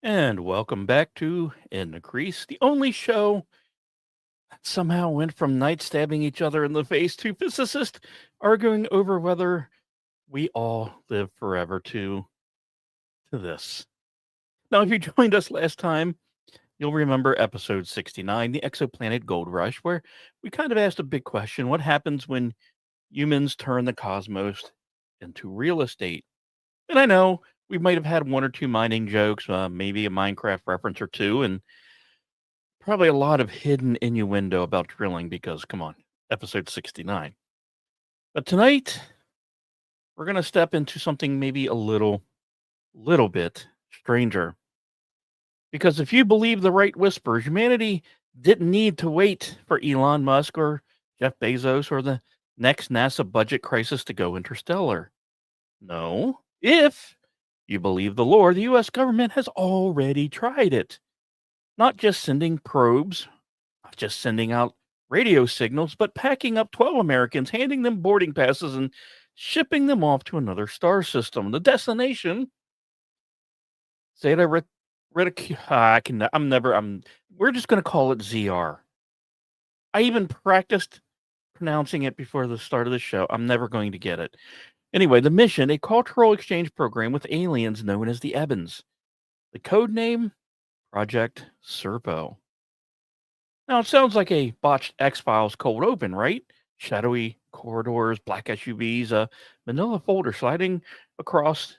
And welcome back to In The Crease, the only show that somehow went from night stabbing each other in the face to physicists arguing over whether we all live forever to this. Now, if you joined us last time, you'll remember episode 69, the exoplanet gold rush, where we kind of asked a big question: what happens when humans turn the cosmos into real estate? And I know we might have had one or two mining jokes, maybe a Minecraft reference or two, and probably a lot of hidden innuendo about drilling because, come on, episode 69. But tonight, we're going to step into something maybe a little bit stranger. Because if you believe the right whispers, humanity didn't need to wait for Elon Musk or Jeff Bezos or the next NASA budget crisis to go interstellar. No, if you believe the lore, the US government has already tried it. Not just sending probes, not just sending out radio signals, but packing up 12 Americans, handing them boarding passes, and shipping them off to another star system. The destination, Zeta Reticuli. We're just going to call it ZR. I even practiced pronouncing it before the start of the show. I'm never going to get it. Anyway, the mission, a cultural exchange program with aliens known as the Ebens. The code name, Project Serpo. Now, it sounds like a botched X-Files cold open, right? Shadowy corridors, black SUVs, a manila folder sliding across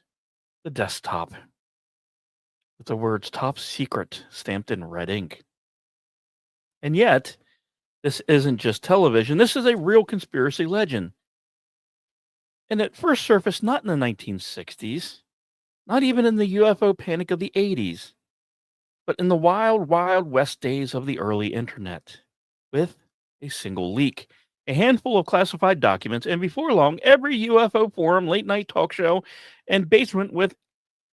the desktop with the words top secret stamped in red ink. And yet, this isn't just television. This is a real conspiracy legend. And it first surfaced not in the 1960s, not even in the UFO panic of the 80s, but in the wild, wild west days of the early internet, with a single leak, a handful of classified documents, and before long, every UFO forum, late night talk show, and basement with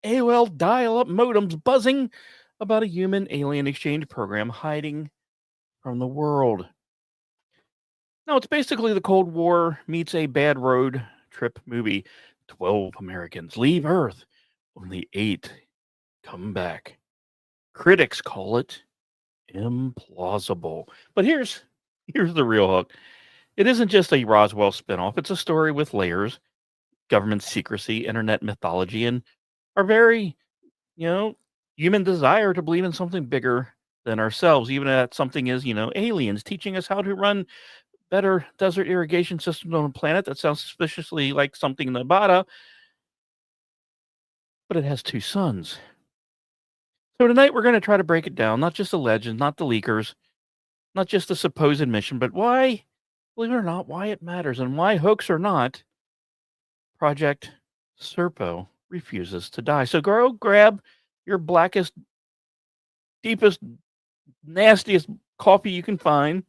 AOL dial up modems buzzing about a human alien exchange program hiding from the world. Now, it's basically the Cold War meets a bad road trip movie. 12 Americans leave Earth, only 8 come back. Critics call it implausible. But here's the real hook. It isn't just a Roswell spinoff. It's a story with layers, government secrecy, internet mythology, and our very, you know, human desire to believe in something bigger than ourselves, even if that something is, aliens teaching us how to run better desert irrigation systems on a planet that sounds suspiciously like something in Nevada, but it has 2 suns. So tonight we're going to try to break it down, not just the legends, not the leakers, not just the supposed mission, but why, believe it or not, why it matters and why, hoax or not, Project Serpo refuses to die. So go grab your blackest, deepest, nastiest coffee you can find.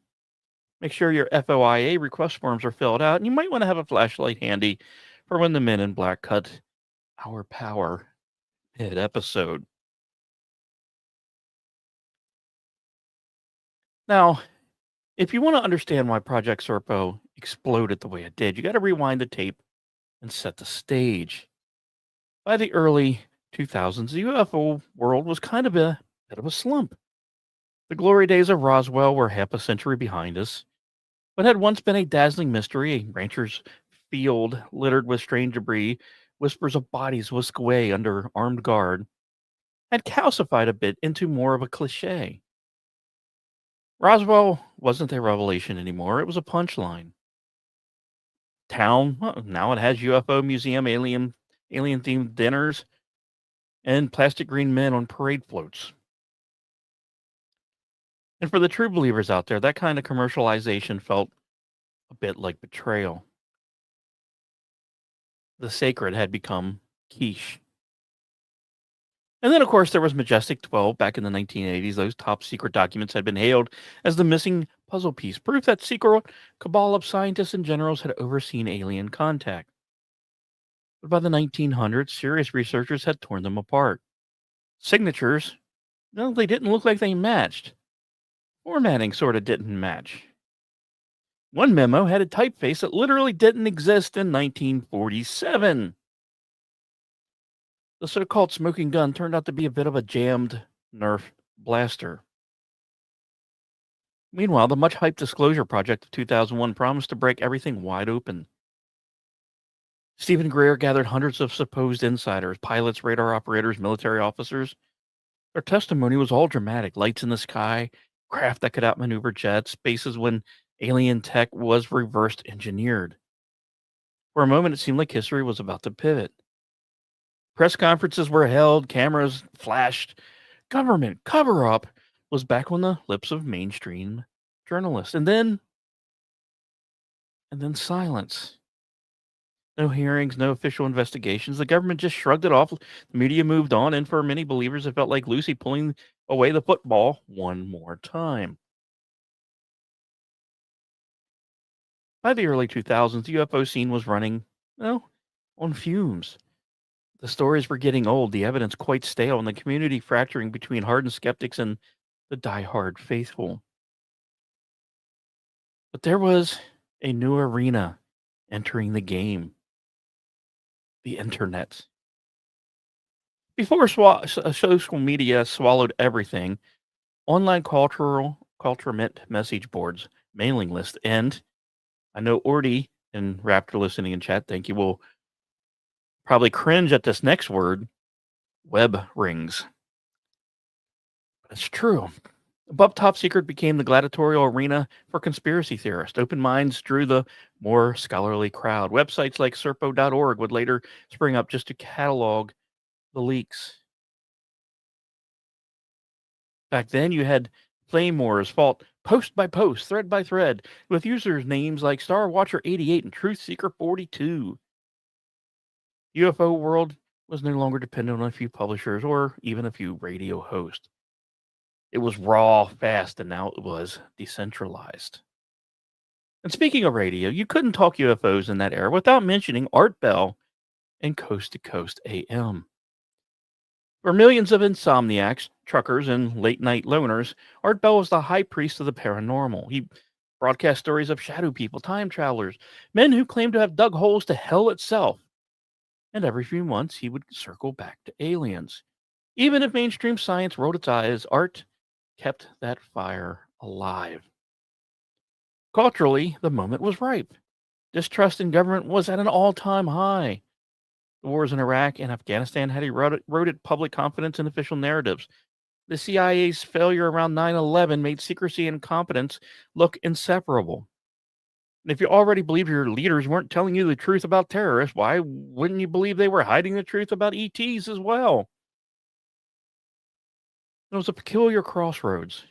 Make sure your FOIA request forms are filled out, and you might want to have a flashlight handy for when the men in black cut our power mid episode. Now, if you want to understand why Project Serpo exploded the way it did, you got to rewind the tape and set the stage. By the early 2000s, the UFO world was kind of a bit of a slump. The glory days of Roswell were half a century behind us. What had once been a dazzling mystery, a rancher's field littered with strange debris, whispers of bodies whisked away under armed guard, had calcified a bit into more of a cliche. Roswell wasn't a revelation anymore, it was a punchline. Town, well, now it has UFO museum, alien themed dinners, and plastic green men on parade floats. And for the true believers out there, that kind of commercialization felt a bit like betrayal. The sacred had become quiche. And then, of course, there was Majestic 12 back in the 1980s. Those top secret documents had been hailed as the missing puzzle piece, proof that secret cabal of scientists and generals had overseen alien contact. But by the 1900s, serious researchers had torn them apart. Signatures, no, they didn't look like they matched. Formatting sort of didn't match. One memo had a typeface that literally didn't exist in 1947. The so called smoking gun turned out to be a bit of a jammed Nerf blaster. Meanwhile, the much hyped Disclosure Project of 2001 promised to break everything wide open. Stephen Greer gathered hundreds of supposed insiders, pilots, radar operators, military officers. Their testimony was all dramatic: lights in the sky, craft that could outmaneuver jets, spaces when alien tech was reversed engineered. For a moment, it seemed like history was about to pivot. Press conferences were held, cameras flashed. Government cover up was back on the lips of mainstream journalists. And then silence. No hearings, no official investigations. The government just shrugged it off. The media moved on, and for many believers, it felt like Lucy pulling away the football one more time. By the early 2000s, the UFO scene was running, well, on fumes. The stories were getting old, the evidence quite stale, and the community fracturing between hardened skeptics and the die-hard faithful. But there was a new arena entering the game: the internet. Before social media swallowed everything, online culture meant message boards, mailing lists, and I know Ordy and Raptor listening in chat, thank you, will probably cringe at this next word: web rings. But it's true. Above Top Secret became the gladiatorial arena for conspiracy theorists. Open minds drew the more scholarly crowd. Websites like Serpo.org would later spring up just to catalog the leaks. Back then, you had flame wars fought post by post, thread by thread, with users' names like Star Watcher 88 and Truth Seeker 42. UFO world was no longer dependent on a few publishers or even a few radio hosts. It was raw, fast, and now it was decentralized. And speaking of radio, you couldn't talk UFOs in that era without mentioning Art Bell and Coast to Coast AM. For millions of insomniacs, truckers, and late night loners, Art Bell was the high priest of the paranormal. He broadcast stories of shadow people, time travelers, men who claimed to have dug holes to hell itself. And every few months, he would circle back to aliens. Even if mainstream science rolled its eyes, Art kept that fire alive. Culturally, the moment was ripe. Distrust in government was at an all-time high. The wars in Iraq and Afghanistan had eroded public confidence in official narratives. The CIA's failure around 9/11 made secrecy and competence look inseparable. And if you already believe your leaders weren't telling you the truth about terrorists, why wouldn't you believe they were hiding the truth about ETs as well? It was a peculiar crossroads.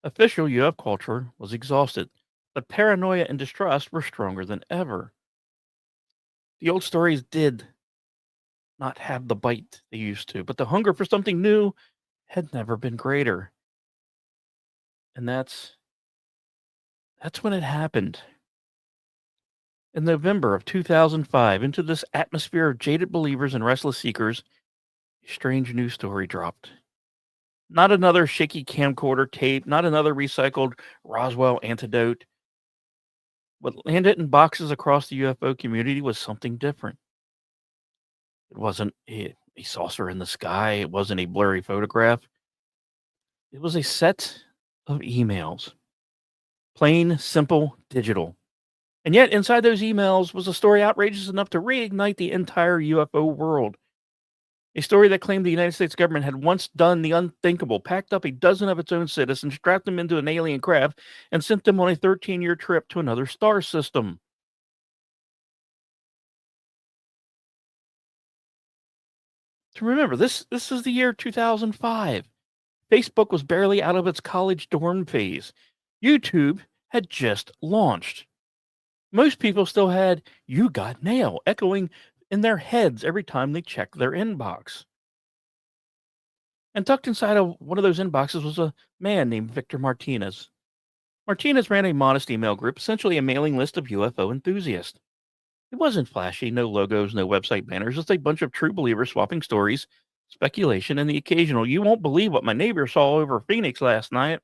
Official UF culture was exhausted, but paranoia and distrust were stronger than ever. The old stories did not have the bite they used to, but the hunger for something new had never been greater. And that's when it happened. In November of 2005, into this atmosphere of jaded believers and restless seekers, a strange news story dropped. Not another shaky camcorder tape, not another recycled Roswell antidote. What landed in boxes across the UFO community was something different. It wasn't a saucer in the sky. It wasn't a blurry photograph. It was a set of emails. Plain, simple, digital. And yet, inside those emails was a story outrageous enough to reignite the entire UFO world. A story that claimed the United States government had once done the unthinkable, packed up a dozen of its own citizens, strapped them into an alien craft, and sent them on a 13-year trip to another star system. To remember, this is the year 2005. Facebook was barely out of its college dorm phase. YouTube had just launched. Most people still had "You got mail" echoing in their heads every time they checked their inbox. And tucked inside of one of those inboxes was a man named Victor Martinez. Martinez ran a modest email group, essentially a mailing list of UFO enthusiasts. It wasn't flashy, no logos, no website banners, just a bunch of true believers swapping stories, speculation, and the occasional "You won't believe what my neighbor saw over Phoenix last night."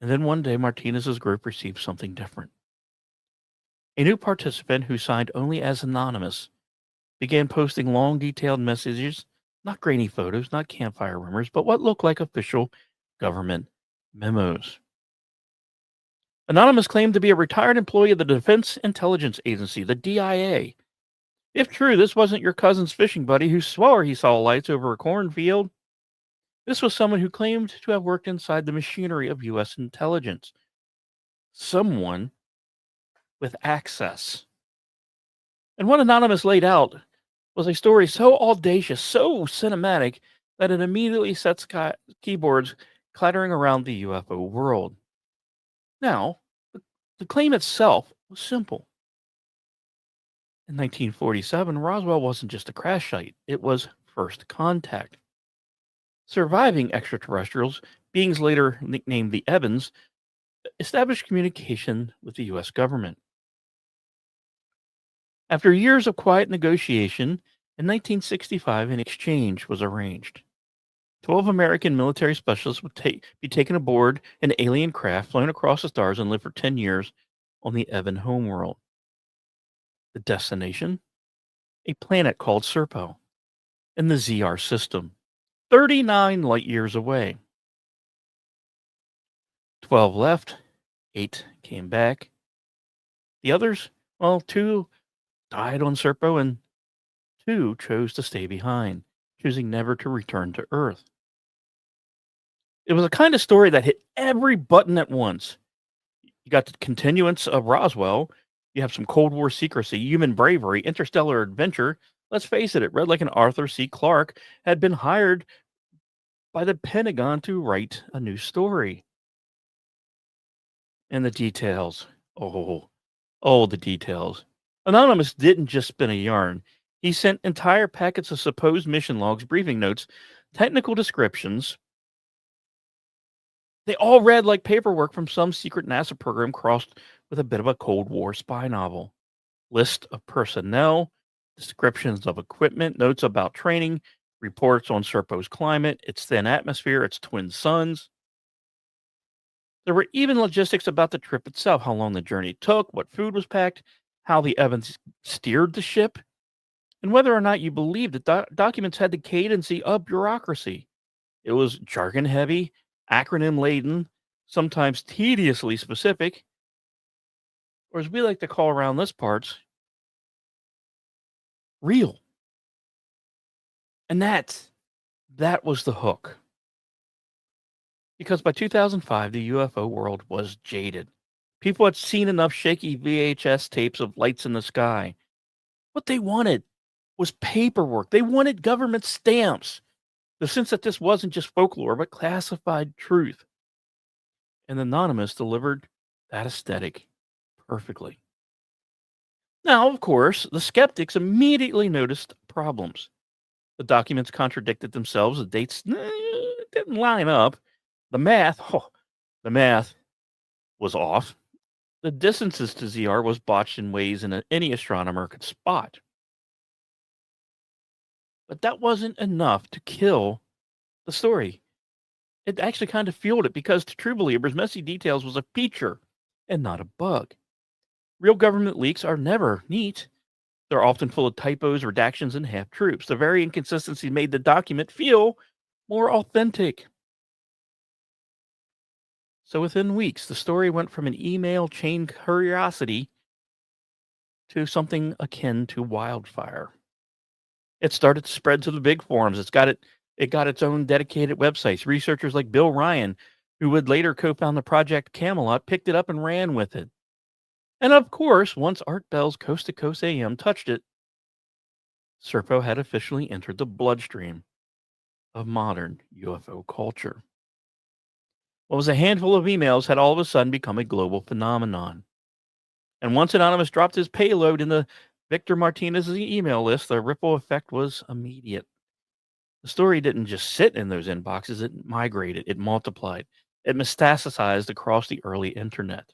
And then one day, Martinez's group received something different. A new participant who signed only as anonymous began posting long, detailed messages, not grainy photos, not campfire rumors, but what looked like official government memos. Anonymous claimed to be a retired employee of the Defense Intelligence Agency, the DIA. If true, this wasn't your cousin's fishing buddy who swore he saw lights over a cornfield. This was someone who claimed to have worked inside the machinery of U.S. intelligence. Someone with access. And what Anonymous laid out was a story so audacious, so cinematic, that it immediately sets keyboards clattering around the UFO world. Now, the claim itself was simple. In 1947, Roswell wasn't just a crash site, it was first contact. Surviving extraterrestrials, beings later nicknamed the Ebens, established communication with the U.S. government. After years of quiet negotiation, in 1965 an exchange was arranged. 12 American military specialists would be taken aboard an alien craft flown across the stars and live for 10 years on the Evan homeworld. The destination? A planet called Serpo in the ZR system, 39 light years away. 12 left, 8 came back. The others, well, 2 died on Serpo and 2 chose to stay behind, choosing never to return to Earth. It was a kind of story that hit every button at once. You got the continuance of Roswell. You have some Cold War secrecy, human bravery, interstellar adventure. Let's face it, it read like an Arthur C. Clarke had been hired by the Pentagon to write a new story. And the details. Oh, the details. Anonymous didn't just spin a yarn. He sent entire packets of supposed mission logs, briefing notes, technical descriptions. They all read like paperwork from some secret NASA program crossed with a bit of a Cold War spy novel. List of personnel, descriptions of equipment, notes about training, reports on Serpo's climate, its thin atmosphere, its twin suns. There were even logistics about the trip itself, how long the journey took, what food was packed, how the Evans steered the ship, and whether or not you believed that documents had the cadency of bureaucracy. It was jargon heavy, acronym laden, sometimes tediously specific, or as we like to call around this parts, real. And that was the hook. Because by 2005, the UFO world was jaded. People had seen enough shaky VHS tapes of lights in the sky. What they wanted was paperwork. They wanted government stamps. The sense that this wasn't just folklore, but classified truth. And Anonymous delivered that aesthetic perfectly. Now, of course, the skeptics immediately noticed problems. The documents contradicted themselves, the dates didn't line up. The math was off. The distances to ZR was botched in ways any astronomer could spot. But that wasn't enough to kill the story. It actually kind of fueled it because to true believers, messy details was a feature and not a bug. Real government leaks are never neat. They're often full of typos, redactions, and half truths. The very inconsistency made the document feel more authentic. So within weeks, the story went from an email chain curiosity to something akin to wildfire. It started to spread to the big forums. It got its own dedicated websites. Researchers like Bill Ryan, who would later co-found the Project Camelot, picked it up and ran with it. And of course, once Art Bell's Coast to Coast AM touched it, Serpo had officially entered the bloodstream of modern UFO culture. What was a handful of emails had all of a sudden become a global phenomenon. And once Anonymous dropped his payload in the Victor Martinez's email list, the ripple effect was immediate. The story didn't just sit in those inboxes, it migrated, it multiplied, it metastasized across the early internet.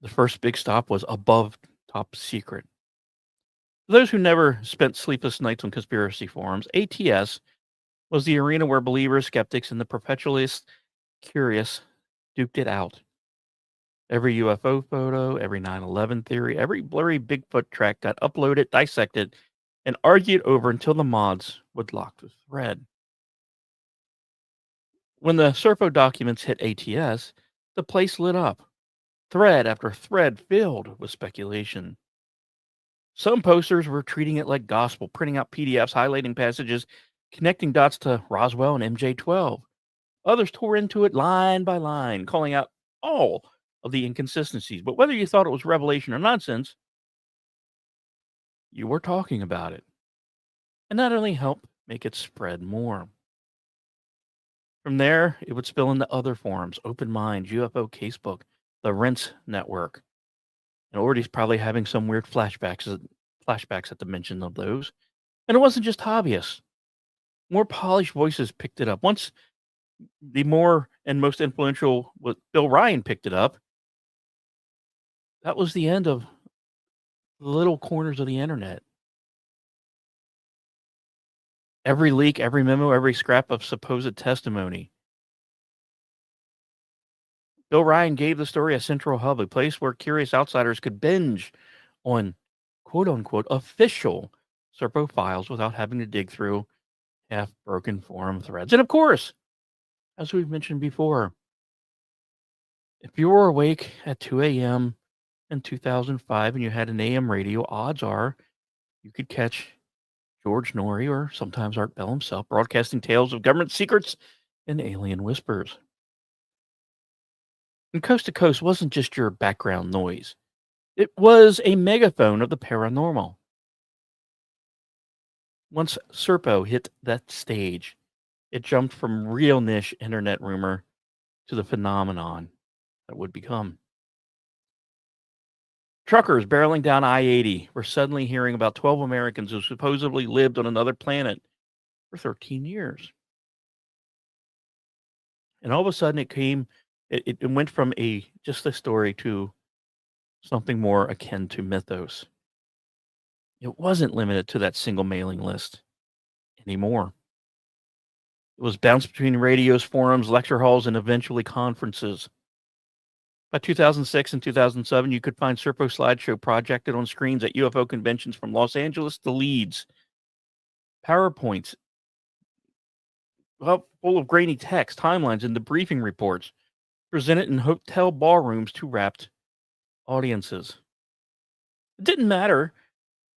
The first big stop was above top secret. For those who never spent sleepless nights on conspiracy forums, ATS was the arena where believers, skeptics, and the perpetualist curious duked it out. Every UFO photo, every 9/11 theory, every blurry Bigfoot track got uploaded, dissected, and argued over until the mods would lock the thread. When the Serpo documents hit ATS, the place lit up. Thread after thread filled with speculation. Some posters were treating it like gospel, printing out PDFs, highlighting passages, connecting dots to Roswell and MJ12. Others tore into it line by line, calling out all of the inconsistencies. But whether you thought it was revelation or nonsense, you were talking about it. And not only helped make it spread more. From there, it would spill into other forums, Open Minds, UFO Casebook, the Rinse Network. And Orty's probably having some weird flashbacks at the mention of those. And it wasn't just hobbyists. More polished voices picked it up. Once the more and most influential Bill Ryan picked it up, that was the end of the little corners of the internet. Every leak, every memo, every scrap of supposed testimony. Bill Ryan gave the story a central hub, a place where curious outsiders could binge on quote unquote official Serpo files without having to dig through half broken forum threads. And of course, as we've mentioned before, if you were awake at 2 a.m. in 2005 and you had an AM radio, odds are you could catch George Norrie or sometimes Art Bell himself broadcasting tales of government secrets and alien whispers. And Coast to Coast wasn't just your background noise. It was a megaphone of the paranormal. Once Serpo hit that stage, it jumped from real niche internet rumor to the phenomenon that would become. Truckers barreling down I-80 were suddenly hearing about 12 Americans who supposedly lived on another planet for 13 years. And all of a sudden it went from just a story to something more akin to mythos. It wasn't limited to that single mailing list anymore. It was bounced between radios, forums, lecture halls, and eventually conferences. By 2006 and 2007, you could find Serpo slideshow projected on screens at UFO conventions from Los Angeles to Leeds. PowerPoints, full of grainy text, timelines, and debriefing reports presented in hotel ballrooms to rapt audiences. It didn't matter,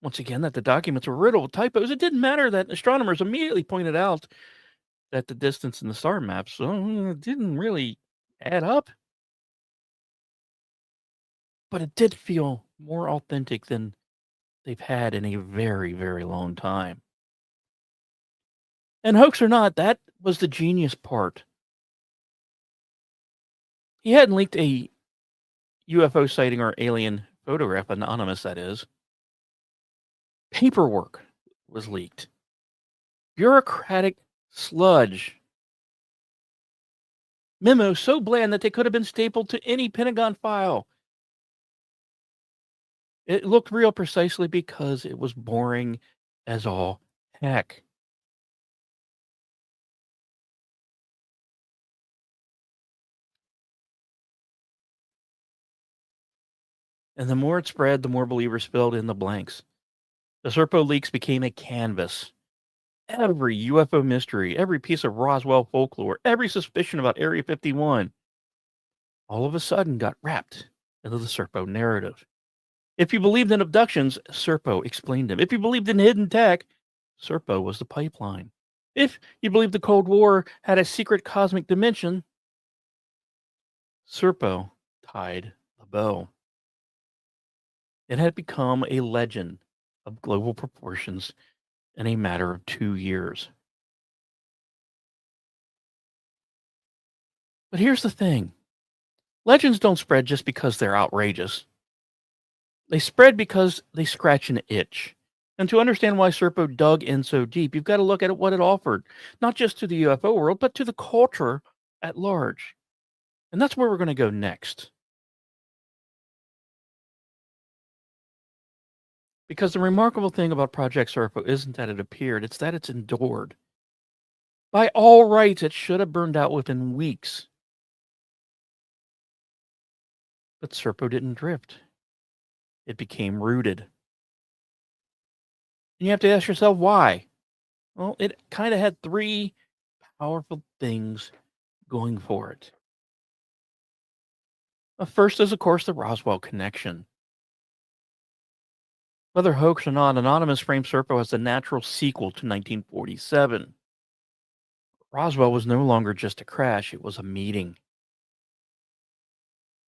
once again, that the documents were riddled with typos. It didn't matter that astronomers immediately pointed out that the distance in the star maps didn't really add up. But it did feel more authentic than they've had in a very, very long time. And hoax or not, that was the genius part. He hadn't leaked a UFO sighting or alien photograph, anonymous that is. Paperwork was leaked. Bureaucratic sludge. Memos so bland that they could have been stapled to any Pentagon file. It looked real precisely because it was boring as all heck. And the more it spread, the more believers filled in the blanks. The Serpo leaks became a canvas. Every UFO mystery, every piece of Roswell folklore, every suspicion about Area 51, all of a sudden got wrapped into the Serpo narrative. If you believed in abductions, Serpo explained them. If you believed in hidden tech, Serpo was the pipeline. If you believed the Cold War had a secret cosmic dimension, Serpo tied the bow. It had become a legend of global proportions in a matter of 2 years. But here's the thing. Legends don't spread just because they're outrageous. They spread because they scratch an itch. And to understand why Serpo dug in so deep, you've got to look at what it offered, not just to the UFO world, but to the culture at large. And that's where we're going to go next. Because the remarkable thing about Project Serpo isn't that it appeared, it's that it's endured. By all rights, it should have burned out within weeks. But Serpo didn't drift, it became rooted. And you have to ask yourself why. Well, it kind of had three powerful things going for it. First is, of course, the Roswell connection. Whether hoax or not, Anonymous framed Serpo as the natural sequel to 1947. Roswell was no longer just a crash, it was a meeting.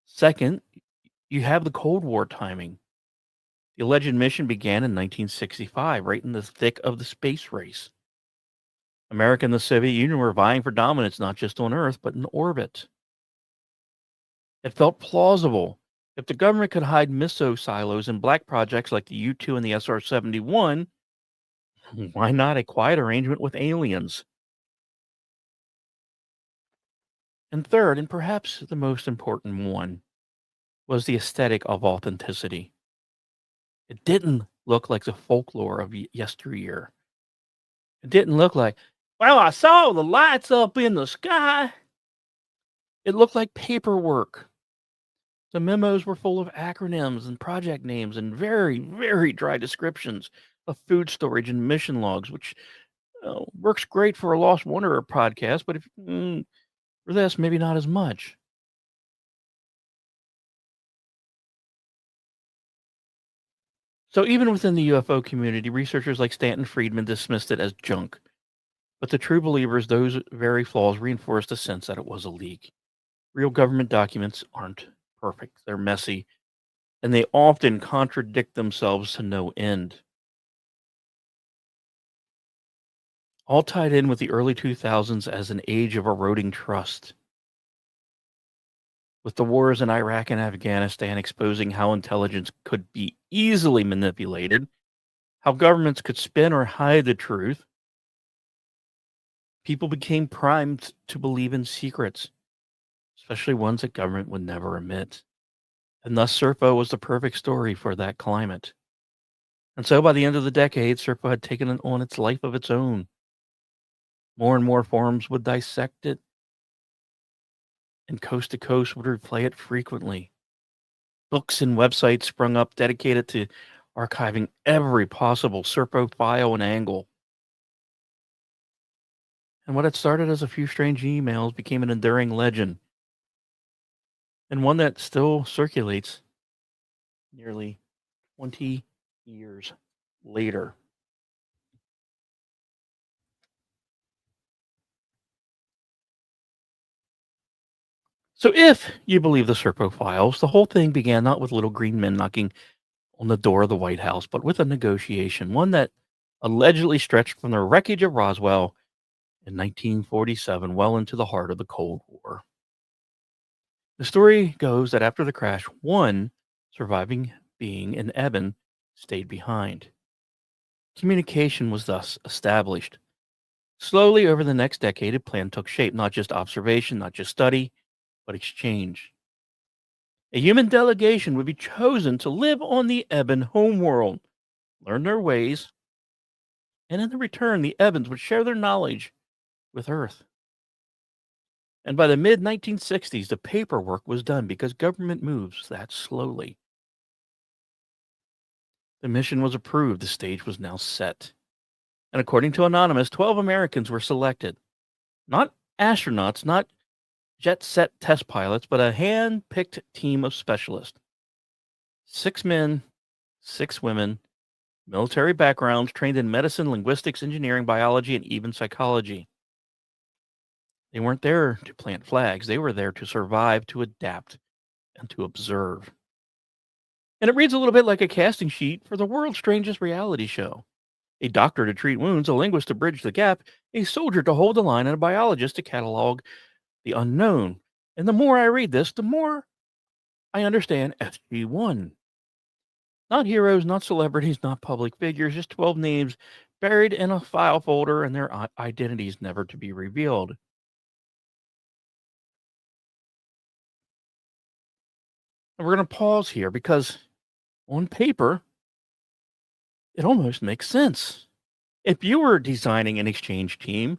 Second, you have the Cold War timing. The alleged mission began in 1965, right in the thick of the space race. America and the Soviet Union were vying for dominance not just on Earth, but in orbit. It felt plausible. If the government could hide missile silos in black projects like the U-2 and the SR-71, why not a quiet arrangement with aliens? And third, and perhaps the most important one, was the aesthetic of authenticity. It didn't look like the folklore of yesteryear. It didn't look like, well, I saw the lights up in the sky. It looked like paperwork. The memos were full of acronyms and project names and very, very dry descriptions of food storage and mission logs, which works great for a Lost Wanderer podcast, but for this, maybe not as much. So even within the UFO community, researchers like Stanton Friedman dismissed it as junk. But the true believers, those very flaws reinforced the sense that it was a leak. Real government documents aren't perfect. They're messy, and they often contradict themselves to no end. All tied in with the early 2000s as an age of eroding trust. With the wars in Iraq and Afghanistan exposing how intelligence could be easily manipulated, how governments could spin or hide the truth, people became primed to believe in secrets, especially ones that government would never admit. And thus Serpo was the perfect story for that climate. And so by the end of the decade, Serpo had taken on its life of its own. More and more forums would dissect it, and coast to coast would replay it frequently. Books and websites sprung up dedicated to archiving every possible Serpo file and angle. And what had started as a few strange emails became an enduring legend, and one that still circulates nearly 20 years later. So, if you believe the Serpo files, the whole thing began not with little green men knocking on the door of the White House, but with a negotiation, one that allegedly stretched from the wreckage of Roswell in 1947 well into the heart of the Cold War. The story goes that after the crash, one surviving being in Ebens stayed behind. Communication was thus established. Slowly over the next decade, a plan took shape, not just observation, not just study, but exchange. A human delegation would be chosen to live on the Ebens homeworld, learn their ways, and in return, the Ebens would share their knowledge with Earth. And by the mid 1960s, the paperwork was done because government moves that slowly. The mission was approved, the stage was now set. And according to Anonymous, 12 Americans were selected. Not astronauts, not jet set test pilots, but a hand picked team of specialists. 6 men, 6 women, military backgrounds, trained in medicine, linguistics, engineering, biology, and even psychology. They weren't there to plant flags, they were there to survive, to adapt, and to observe. And it reads a little bit like a casting sheet for the world's strangest reality show. A doctor to treat wounds, a linguist to bridge the gap, a soldier to hold the line, and a biologist to catalog the unknown. And the more I read this, the more I understand SG1. Not heroes, not celebrities, not public figures, just 12 names buried in a file folder and their identities never to be revealed. And we're going to pause here because on paper, it almost makes sense. If you were designing an exchange team,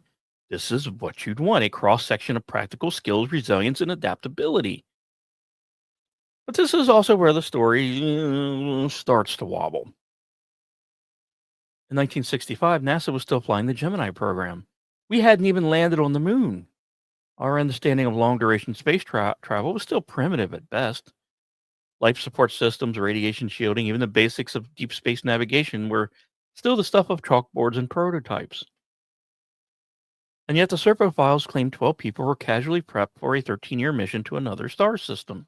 this is what you'd want: a cross section of practical skills, resilience, and adaptability. But this is also where the story starts to wobble. In 1965, NASA was still flying the Gemini program. We hadn't even landed on the moon. Our understanding of long duration space travel was still primitive at best. Life support systems, radiation shielding, even the basics of deep space navigation were still the stuff of chalkboards and prototypes. And yet the Serpo files claim 12 people were casually prepped for a 13-year mission to another star system.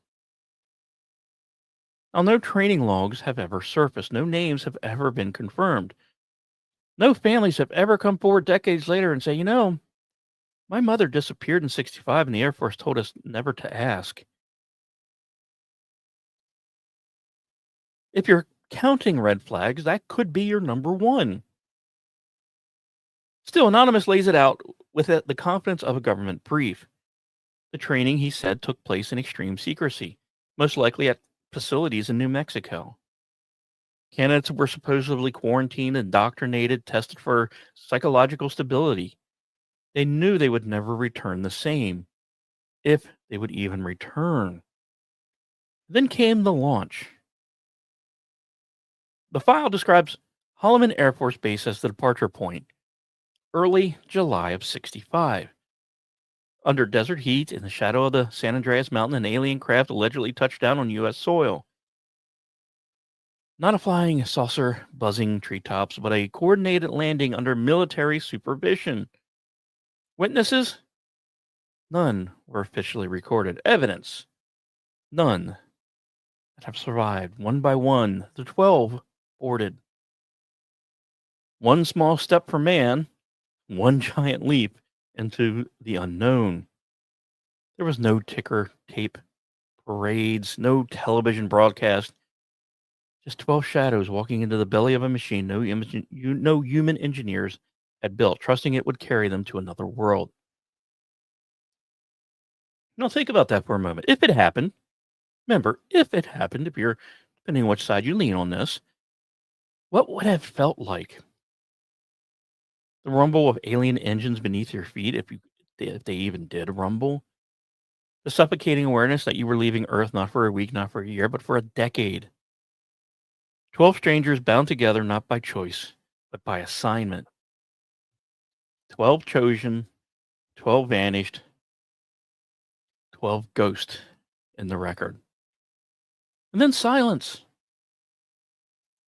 Now, no training logs have ever surfaced. No names have ever been confirmed. No families have ever come forward decades later and say, my mother disappeared in 65 and the Air Force told us never to ask. If you're counting red flags, that could be your number one. Still, Anonymous lays it out with the confidence of a government brief. The training, he said, took place in extreme secrecy, most likely at facilities in New Mexico. Candidates were supposedly quarantined, indoctrinated, tested for psychological stability. They knew they would never return the same, if they would even return. Then came the launch. The file describes Holloman Air Force Base as the departure point, early July of 65. Under desert heat, in the shadow of the San Andreas Mountain, an alien craft allegedly touched down on U.S. soil. Not a flying saucer buzzing treetops, but a coordinated landing under military supervision. Witnesses? None were officially recorded. Evidence? None that have survived. One by one, the 12 boarded. One small step for man, one giant leap into the unknown. There was no ticker tape parades, no television broadcast, just 12 shadows walking into the belly of a machine no human engineers had built, trusting it would carry them to another world. Now think about that for a moment. If it happened, remember, if it happened, if you're, depending on which side you lean on this, what would it have felt like? The rumble of alien engines beneath your feet, if they even did rumble. The suffocating awareness that you were leaving Earth not for a week, not for a year, but for a decade. 12 strangers bound together not by choice, but by assignment. 12 chosen, 12 vanished, 12 ghosts in the record. And then silence.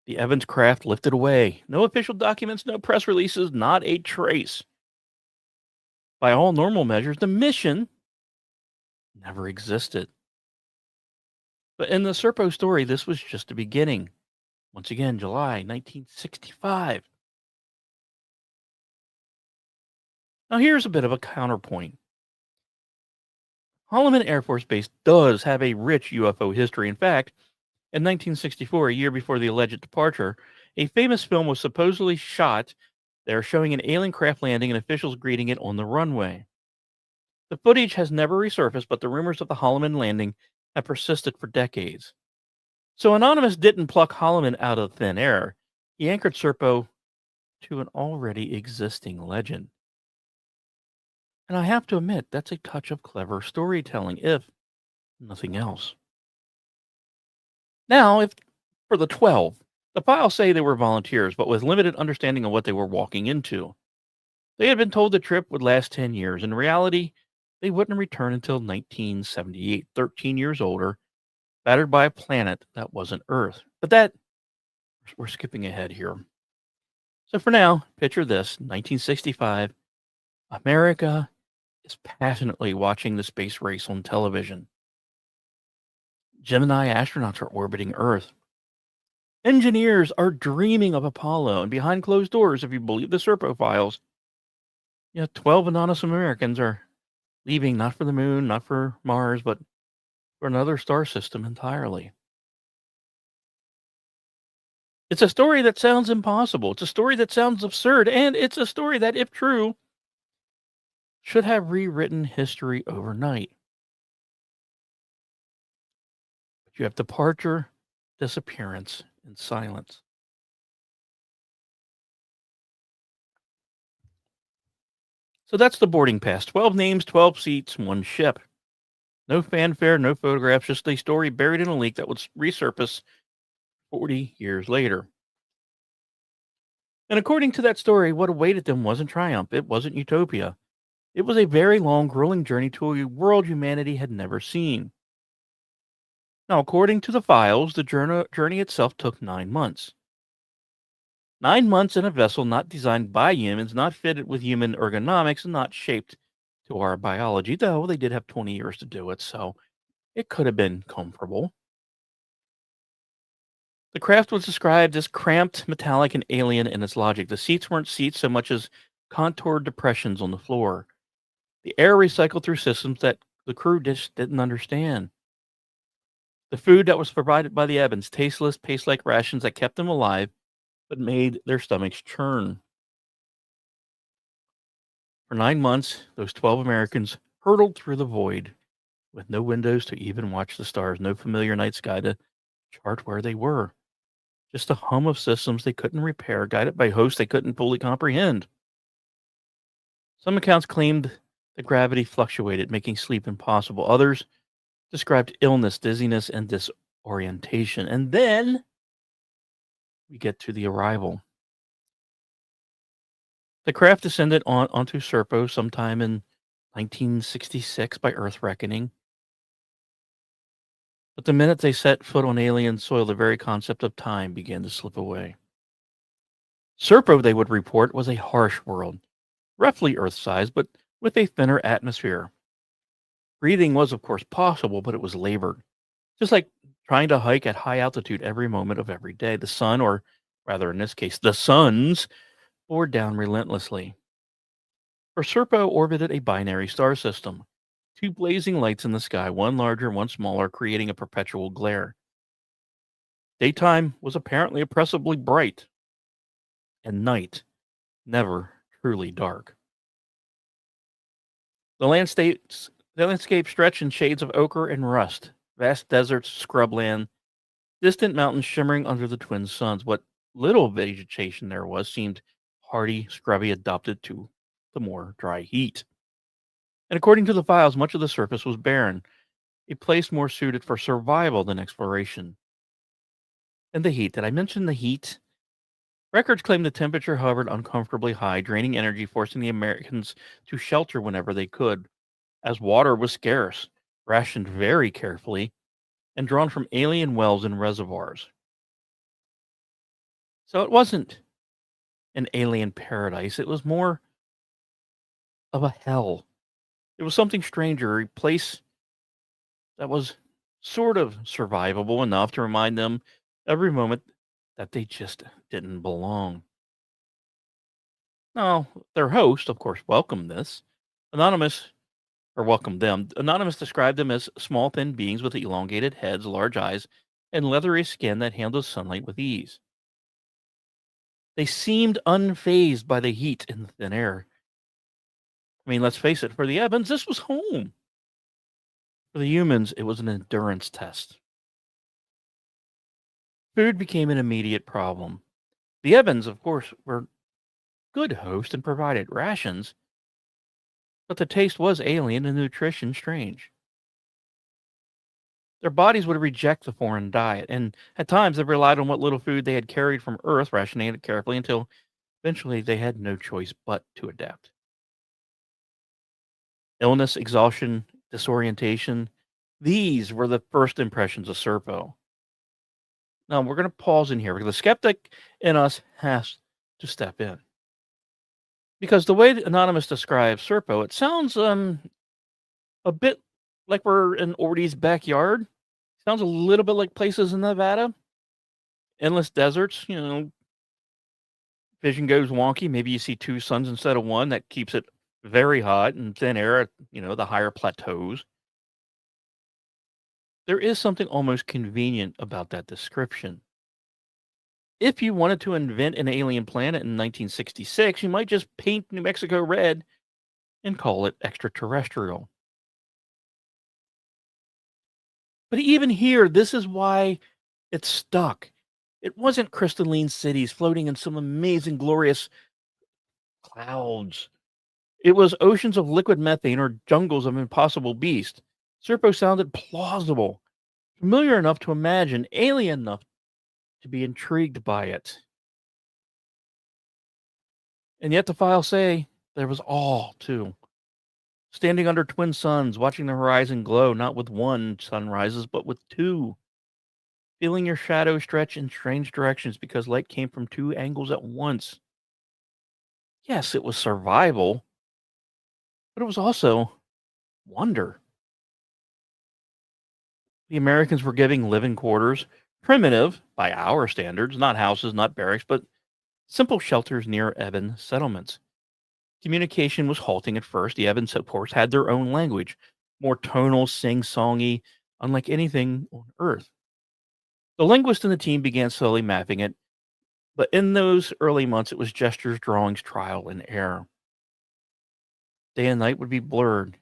The Ebens craft lifted away. No official documents, no press releases, not a trace. By all normal measures, the mission never existed. But in the Serpo story, this was just the beginning. Once again, July 1965. Now, here's a bit of a counterpoint. Holloman Air Force Base does have a rich UFO history. In fact, in 1964, a year before the alleged departure, a famous film was supposedly shot there showing an alien craft landing and officials greeting it on the runway. The footage has never resurfaced, but the rumors of the Holloman landing have persisted for decades. So Anonymous didn't pluck Holloman out of thin air. He anchored Serpo to an already existing legend. And I have to admit, that's a touch of clever storytelling, if nothing else. Now, if for the 12, the files say they were volunteers, but with limited understanding of what they were walking into. They had been told the trip would last 10 years. In reality, they wouldn't return until 1978, 13 years older, battered by a planet that wasn't Earth. But we're skipping ahead here. So for now, picture this 1965, America is passionately watching the space race on television. Gemini astronauts are orbiting Earth. Engineers are dreaming of Apollo, and behind closed doors, if you believe the Serpo files, 12 anonymous Americans are leaving not for the moon, not for Mars, but for another star system entirely. It's a story that sounds impossible. It's a story that sounds absurd, and it's a story that, if true, should have rewritten history overnight. But you have departure, disappearance, and silence. So that's the boarding pass. 12 names, 12 seats, one ship. No fanfare, no photographs, just a story buried in a leak that would resurface 40 years later. And according to that story, what awaited them wasn't triumph, it wasn't utopia. It was a very long, grueling journey to a world humanity had never seen. Now, according to the files, the journey itself took 9 months. 9 months in a vessel not designed by humans, not fitted with human ergonomics, and not shaped to our biology, though they did have 20 years to do it, so it could have been comfortable. The craft was described as cramped, metallic, and alien in its logic. The seats weren't seats so much as contoured depressions on the floor. The air recycled through systems that the crew just didn't understand. The food that was provided by the Ebens, tasteless, paste-like rations that kept them alive, but made their stomachs churn. For 9 months, those 12 Americans hurtled through the void with no windows to even watch the stars, no familiar night sky to chart where they were. Just a hum of systems they couldn't repair, guided by hosts they couldn't fully comprehend. Some accounts claimed that gravity fluctuated, making sleep impossible. Others described illness, dizziness, and disorientation. And then we get to the arrival. The craft descended onto Serpo sometime in 1966 by Earth reckoning. But the minute they set foot on alien soil, the very concept of time began to slip away. Serpo, they would report, was a harsh world, roughly Earth-sized, but with a thinner atmosphere. Breathing was, of course, possible, but it was labored. Just like trying to hike at high altitude every moment of every day. The sun, or rather in this case, the suns, bore down relentlessly. For Serpo orbited a binary star system, two blazing lights in the sky, one larger, one smaller, creating a perpetual glare. Daytime was apparently oppressively bright, and night never truly dark. The landscape stretched in shades of ochre and rust, vast deserts, scrubland, distant mountains shimmering under the twin suns. What little vegetation there was seemed hardy, scrubby, adapted to the more dry heat. And according to the files, much of the surface was barren, a place more suited for survival than exploration. And the heat. Did I mention the heat? Records claim the temperature hovered uncomfortably high, draining energy, forcing the Americans to shelter whenever they could, as water was scarce, rationed very carefully, and drawn from alien wells and reservoirs. So it wasn't an alien paradise, it was more of a hell. It was something stranger, a place that was sort of survivable enough to remind them every moment that they just didn't belong. Now, their host, of course, welcomed this. Anonymous, or welcomed them. Anonymous described them as small, thin beings with elongated heads, large eyes, and leathery skin that handles sunlight with ease. They seemed unfazed by the heat in the thin air. I mean, let's face it, for the Ebens, this was home. For the humans, it was an endurance test. Food became an immediate problem. The Ebens, of course, were good hosts and provided rations, but the taste was alien and nutrition strange. Their bodies would reject the foreign diet, and at times they relied on what little food they had carried from Earth, rationing it carefully until eventually they had no choice but to adapt. Illness, exhaustion, disorientation, these were the first impressions of Serpo. Now, we're going to pause in here because the skeptic in us has to step in. Because the way that Anonymous describes Serpo, it sounds a bit like we're in Orty's backyard. Sounds a little bit like places in Nevada. Endless deserts, vision goes wonky. Maybe you see two suns instead of one. That keeps it very hot and thin air at, the higher plateaus. There is something almost convenient about that description. If you wanted to invent an alien planet in 1966, you might just paint New Mexico red and call it extraterrestrial. But even here, this is why it's stuck. It wasn't crystalline cities floating in some amazing, glorious clouds. It was oceans of liquid methane or jungles of impossible beasts. Serpo sounded plausible, familiar enough to imagine, alien enough to be intrigued by it. And yet the files say there was all, too. Standing under twin suns, watching the horizon glow, not with one sunrises, but with two. Feeling your shadow stretch in strange directions because light came from two angles at once. Yes, it was survival, but it was also wonder. The Americans were giving living quarters, primitive by our standards, not houses, not barracks, but simple shelters near Ebon settlements. Communication was halting at first. The Ebens, of course, had their own language, more tonal, sing-songy, unlike anything on Earth. The linguist in the team began slowly mapping it, but in those early months, it was gestures, drawings, trial, and error. Day and night would be blurred.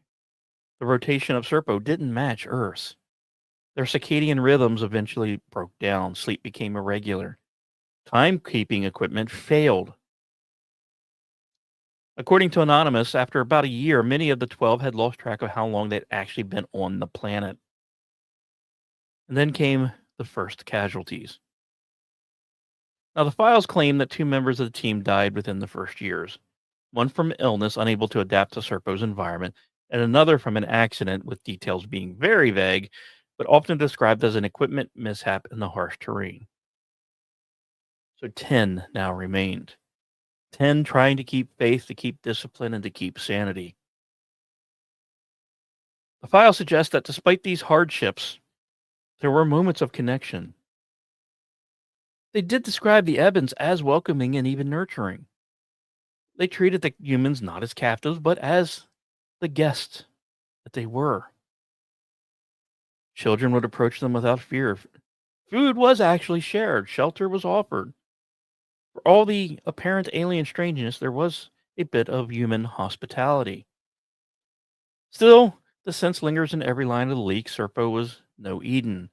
The rotation of Serpo didn't match Earth's. Their circadian rhythms eventually broke down. Sleep became irregular. Timekeeping equipment failed. According to Anonymous, after about a year, many of the 12 had lost track of how long they'd actually been on the planet. And then came the first casualties. Now, the files claim that two members of the team died within the first years, one from illness, unable to adapt to Serpo's environment, and another from an accident, with details being very vague, but often described as an equipment mishap in the harsh terrain. So 10 now remained. 10 trying to keep faith, to keep discipline, and to keep sanity. The file suggests that despite these hardships, there were moments of connection. They did describe the Ebens as welcoming and even nurturing. They treated the humans not as captives, but as the guests that they were. Children would approach them without fear. Food was actually shared, shelter was offered. For all the apparent alien strangeness, there was a bit of human hospitality. Still, the sense lingers in every line of the leak. Serpo was no Eden.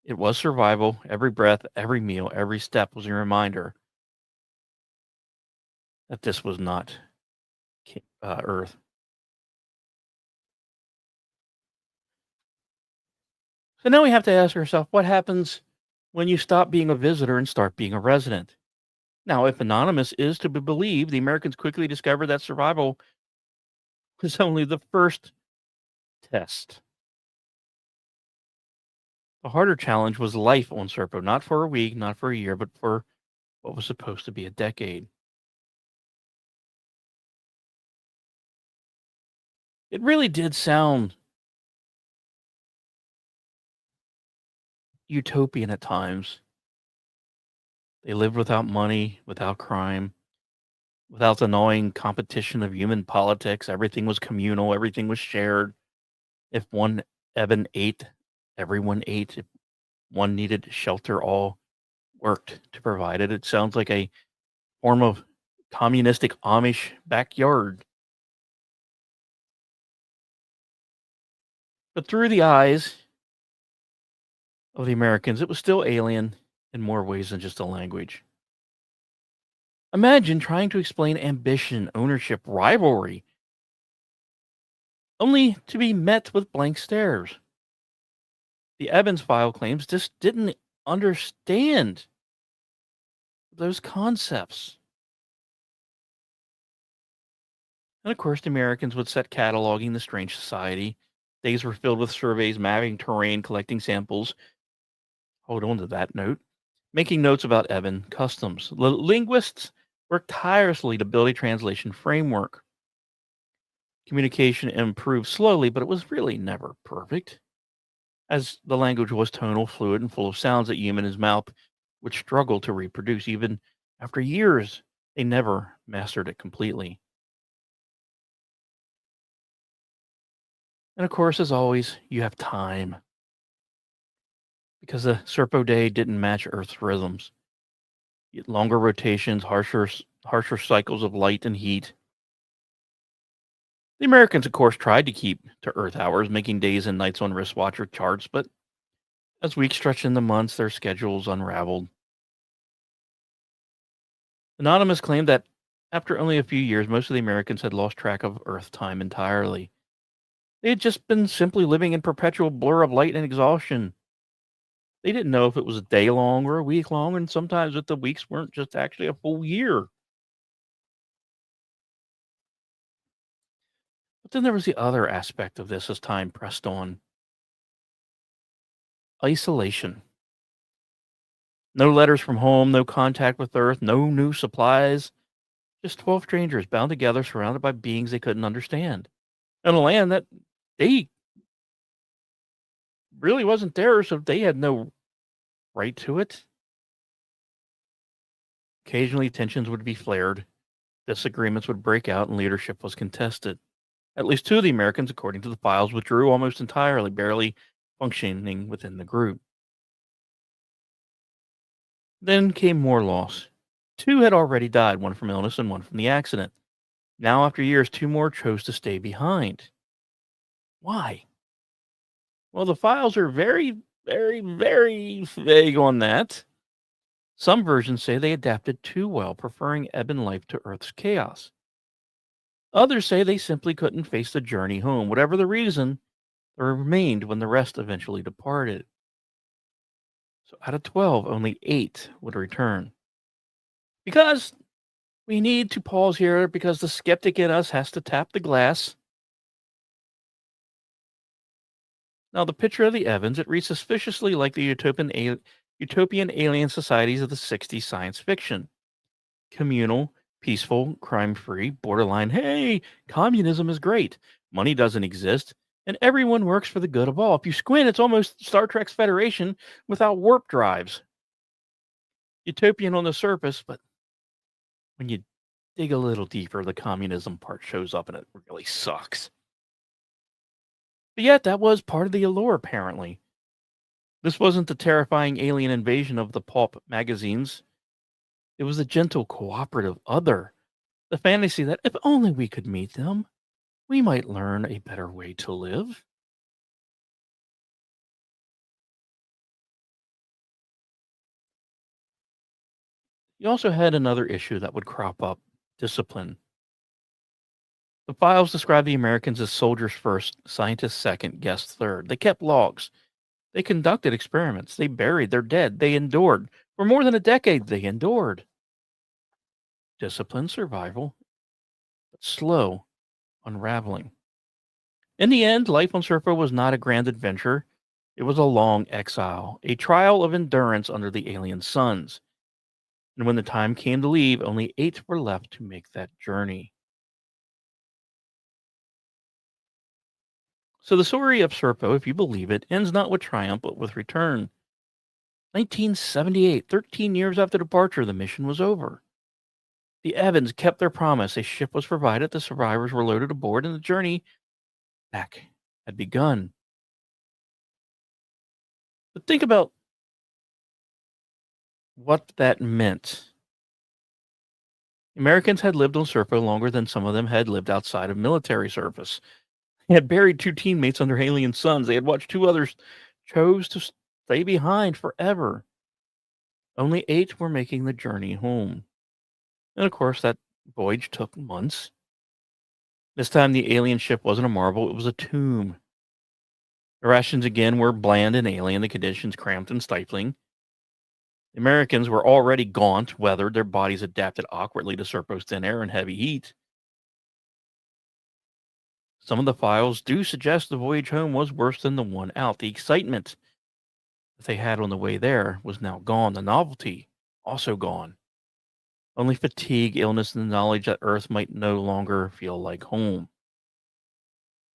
It was survival. Every breath, every meal, every step was a reminder that this was not Earth. So now we have to ask ourselves, what happens when you stop being a visitor and start being a resident? Now, if Anonymous is to be believed, the Americans quickly discovered that survival was only the first test. The harder challenge was life on Serpo, not for a week, not for a year, but for what was supposed to be a decade. It really did sound utopian at times. They lived without money, without crime, without the annoying competition of human politics. Everything was communal, everything was shared. If one Evan ate, everyone ate. If one needed shelter, all worked to provide it. It sounds like a form of communistic Amish backyard. But through the eyes of the Americans, it was still alien in more ways than just a language. Imagine trying to explain ambition, ownership, rivalry, only to be met with blank stares. The Evans file claims just didn't understand those concepts. And of course, the Americans would set cataloging the strange society. Days were filled with surveys, mapping terrain, collecting samples. Hold on to that note. Making notes about Evan customs. Linguists worked tirelessly to build a translation framework. Communication improved slowly, but it was really never perfect, as the language was tonal, fluid, and full of sounds that humans' mouth would struggle to reproduce. Even after years, they never mastered it completely. And of course, as always, you have time, because the Serpo day didn't match Earth's rhythms. Longer rotations, harsher cycles of light and heat. The Americans, of course, tried to keep to Earth hours, making days and nights on wristwatch or charts, but as weeks stretched into months, their schedules unraveled. Anonymous claimed that after only a few years, most of the Americans had lost track of Earth time entirely. They had just been simply living in perpetual blur of light and exhaustion. They didn't know if it was a day long or a week long, and sometimes if the weeks weren't just actually a full year. But then there was the other aspect of this as time pressed on: isolation. No letters from home, no contact with Earth, no new supplies. Just 12 strangers bound together, surrounded by beings they couldn't understand. In a land that they really wasn't theirs, so they had no right to it. Occasionally, tensions would be flared, disagreements would break out, and leadership was contested. At least two of the Americans, according to the files, withdrew almost entirely, barely functioning within the group. Then came more loss. Two had already died, one from illness and one from the accident. Now, after years, two more chose to stay behind. Why? Well, the files are very, very, very vague on that. Some versions say they adapted too well, preferring ebb and life to Earth's chaos. Others say they simply couldn't face the journey home. Whatever the reason, they remained when the rest eventually departed. So out of 12, only 8 would return. Because we need to pause here because the skeptic in us has to tap the glass. Now, the picture of the Evans, it reads suspiciously like the utopian alien societies of the 60s science fiction. Communal, peaceful, crime-free, borderline, hey, communism is great. Money doesn't exist, and everyone works for the good of all. If you squint, it's almost Star Trek's Federation without warp drives. Utopian on the surface, but when you dig a little deeper, the communism part shows up and it really sucks. But yet, that was part of the allure, apparently. This wasn't the terrifying alien invasion of the pulp magazines. It was the gentle, cooperative other. The fantasy that if only we could meet them, we might learn a better way to live. You also had another issue that would crop up: discipline. The files describe the Americans as soldiers first, scientists second, guests third. They kept logs. They conducted experiments. They buried their dead. They endured. For more than a decade, they endured. Discipline, survival, but slow unraveling. In the end, life on Serpo was not a grand adventure. It was a long exile, a trial of endurance under the alien suns. And when the time came to leave, only 8 were left to make that journey. So the story of Serpo, if you believe it, ends not with triumph, but with return. 1978, 13 years after departure, the mission was over. The Evans kept their promise. A ship was provided, the survivors were loaded aboard, and the journey back had begun. But think about what that meant. Americans had lived on Serpo longer than some of them had lived outside of military service. They had buried 2 teammates under alien suns. They had watched 2 others chose to stay behind forever. Only 8 were making the journey home. And of course, that voyage took months. This time, the alien ship wasn't a marvel, it was a tomb. The rations again were bland and alien, the conditions cramped and stifling. The Americans were already gaunt, weathered, their bodies adapted awkwardly to Serpo's thin air and heavy heat. Some of the files do suggest the voyage home was worse than the one out. The excitement that they had on the way there was now gone. The novelty also gone. Only fatigue, illness, and the knowledge that Earth might no longer feel like home.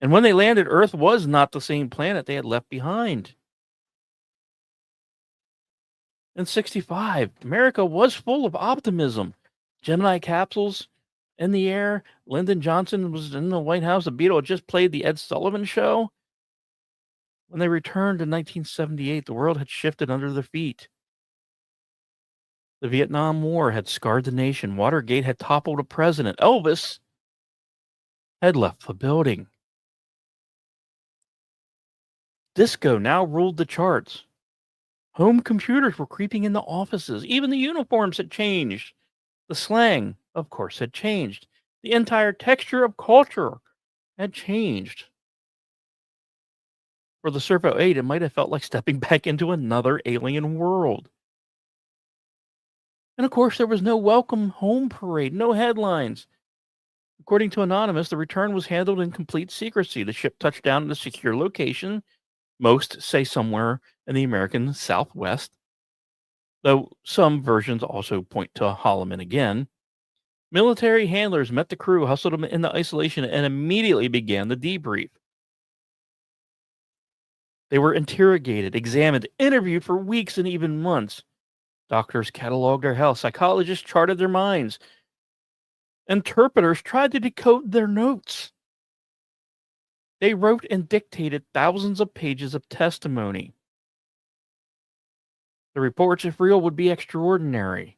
And when they landed, Earth was not the same planet they had left behind. In 65, America was full of optimism. Gemini capsules in the air. Lyndon Johnson was in the White House. The Beatle had just played the Ed Sullivan Show. When they returned in 1978, the world had shifted under their feet. The Vietnam War had scarred the nation. Watergate had toppled a president. Elvis had left the building. Disco now ruled the charts. Home computers were creeping into offices. Even the uniforms had changed. The slang, of course, had changed. The entire texture of culture had changed. For the Serpo 8, it might have felt like stepping back into another alien world. And of course, there was no welcome home parade, no headlines. According to Anonymous, the return was handled in complete secrecy. The ship touched down at a secure location, most say somewhere in the American Southwest, though some versions also point to Holloman again. Military handlers met the crew, hustled them into isolation, and immediately began the debrief. They were interrogated, examined, interviewed for weeks and even months. Doctors cataloged their health, psychologists charted their minds, interpreters tried to decode their notes. They wrote and dictated thousands of pages of testimony. The reports, if real, would be extraordinary.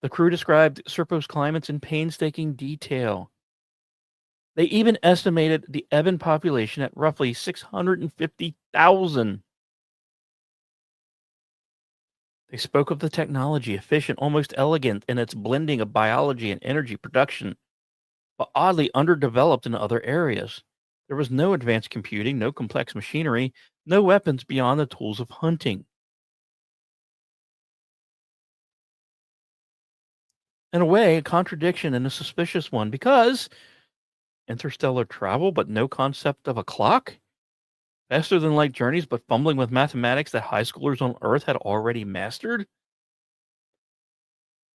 The crew described Serpo's climates in painstaking detail. They even estimated the Ebens population at roughly 650,000. They spoke of the technology, efficient, almost elegant in its blending of biology and energy production, but oddly underdeveloped in other areas. There was no advanced computing, no complex machinery, no weapons beyond the tools of hunting. In a way, a contradiction and a suspicious one, because interstellar travel, but no concept of a clock? Faster than light journeys, but fumbling with mathematics that high schoolers on Earth had already mastered?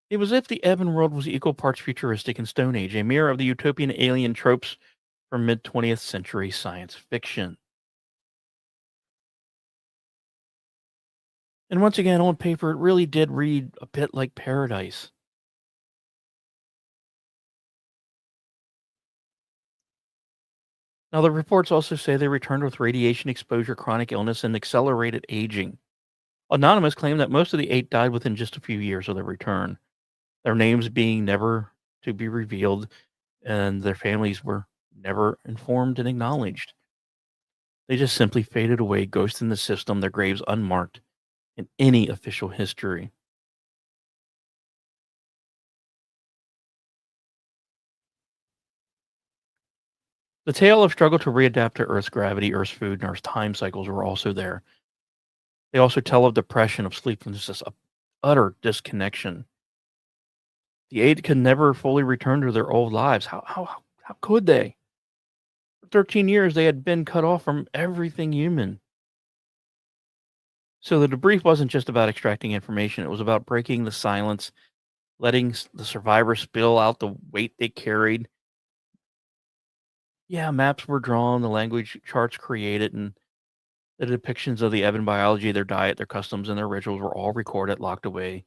It was as if the Ebon world was equal parts futuristic and Stone Age, a mirror of the utopian alien tropes from mid 20th century science fiction. And once again, on paper, it really did read a bit like paradise. Now, the reports also say they returned with radiation exposure, chronic illness, and accelerated aging. Anonymous claimed that most of the 8 died within just a few years of their return, their names being never to be revealed, and their families were never informed and acknowledged. They just simply faded away, ghosts in the system, their graves unmarked in any official history. The tale of struggle to readapt to Earth's gravity, Earth's food, and Earth's time cycles were also there. They also tell of depression, of sleeplessness, of utter disconnection. The 8 could never fully return to their old lives. How could they? For 13 years, they had been cut off from everything human. So the debrief wasn't just about extracting information. It was about breaking the silence, letting the survivors spill out the weight they carried. Yeah, maps were drawn, the language charts created, and the depictions of the Ebon biology, their diet, their customs, and their rituals were all recorded, locked away,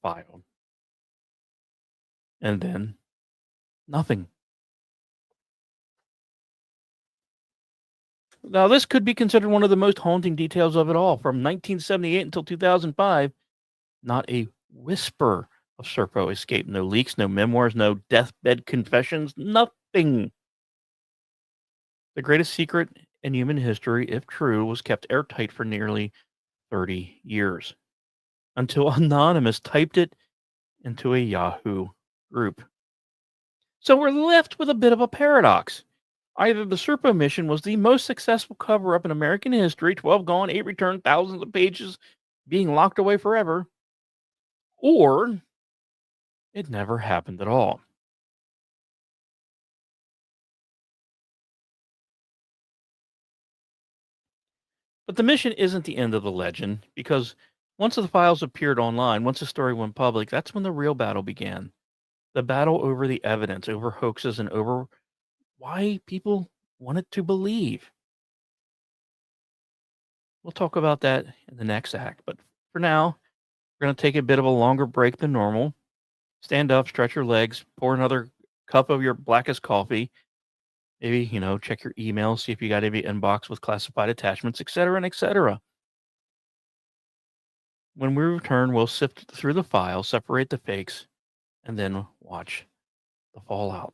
filed. And then nothing. Now, this could be considered one of the most haunting details of it all. From 1978 until 2005, not a whisper of Serpo escaped. No leaks, no memoirs, no deathbed confessions, nothing. The greatest secret in human history, if true, was kept airtight for nearly 30 years until Anonymous typed it into a Yahoo group. So we're left with a bit of a paradox. Either the Serpo mission was the most successful cover up in American history, 12 gone, 8 returned, thousands of pages being locked away forever, or it never happened at all. But the mission isn't the end of the legend, because once the files appeared online, once the story went public, that's when the real battle began. The battle over the evidence, over hoaxes, and over why people wanted to believe. We'll talk about that in the next act, but for now, we're going to take a bit of a longer break than normal. Stand up, stretch your legs, pour another cup of your blackest coffee. Maybe, check your email, see if you got any inbox with classified attachments, etc., and etc. When we return, we'll sift through the files, separate the fakes, and then watch the fallout.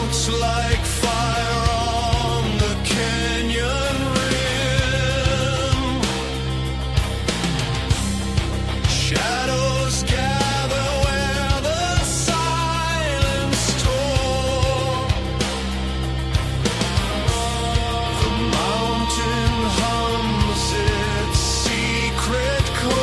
mounts like fire on the canyon rim. Shadows gather where the silence tore. The mountain hums its secret chord.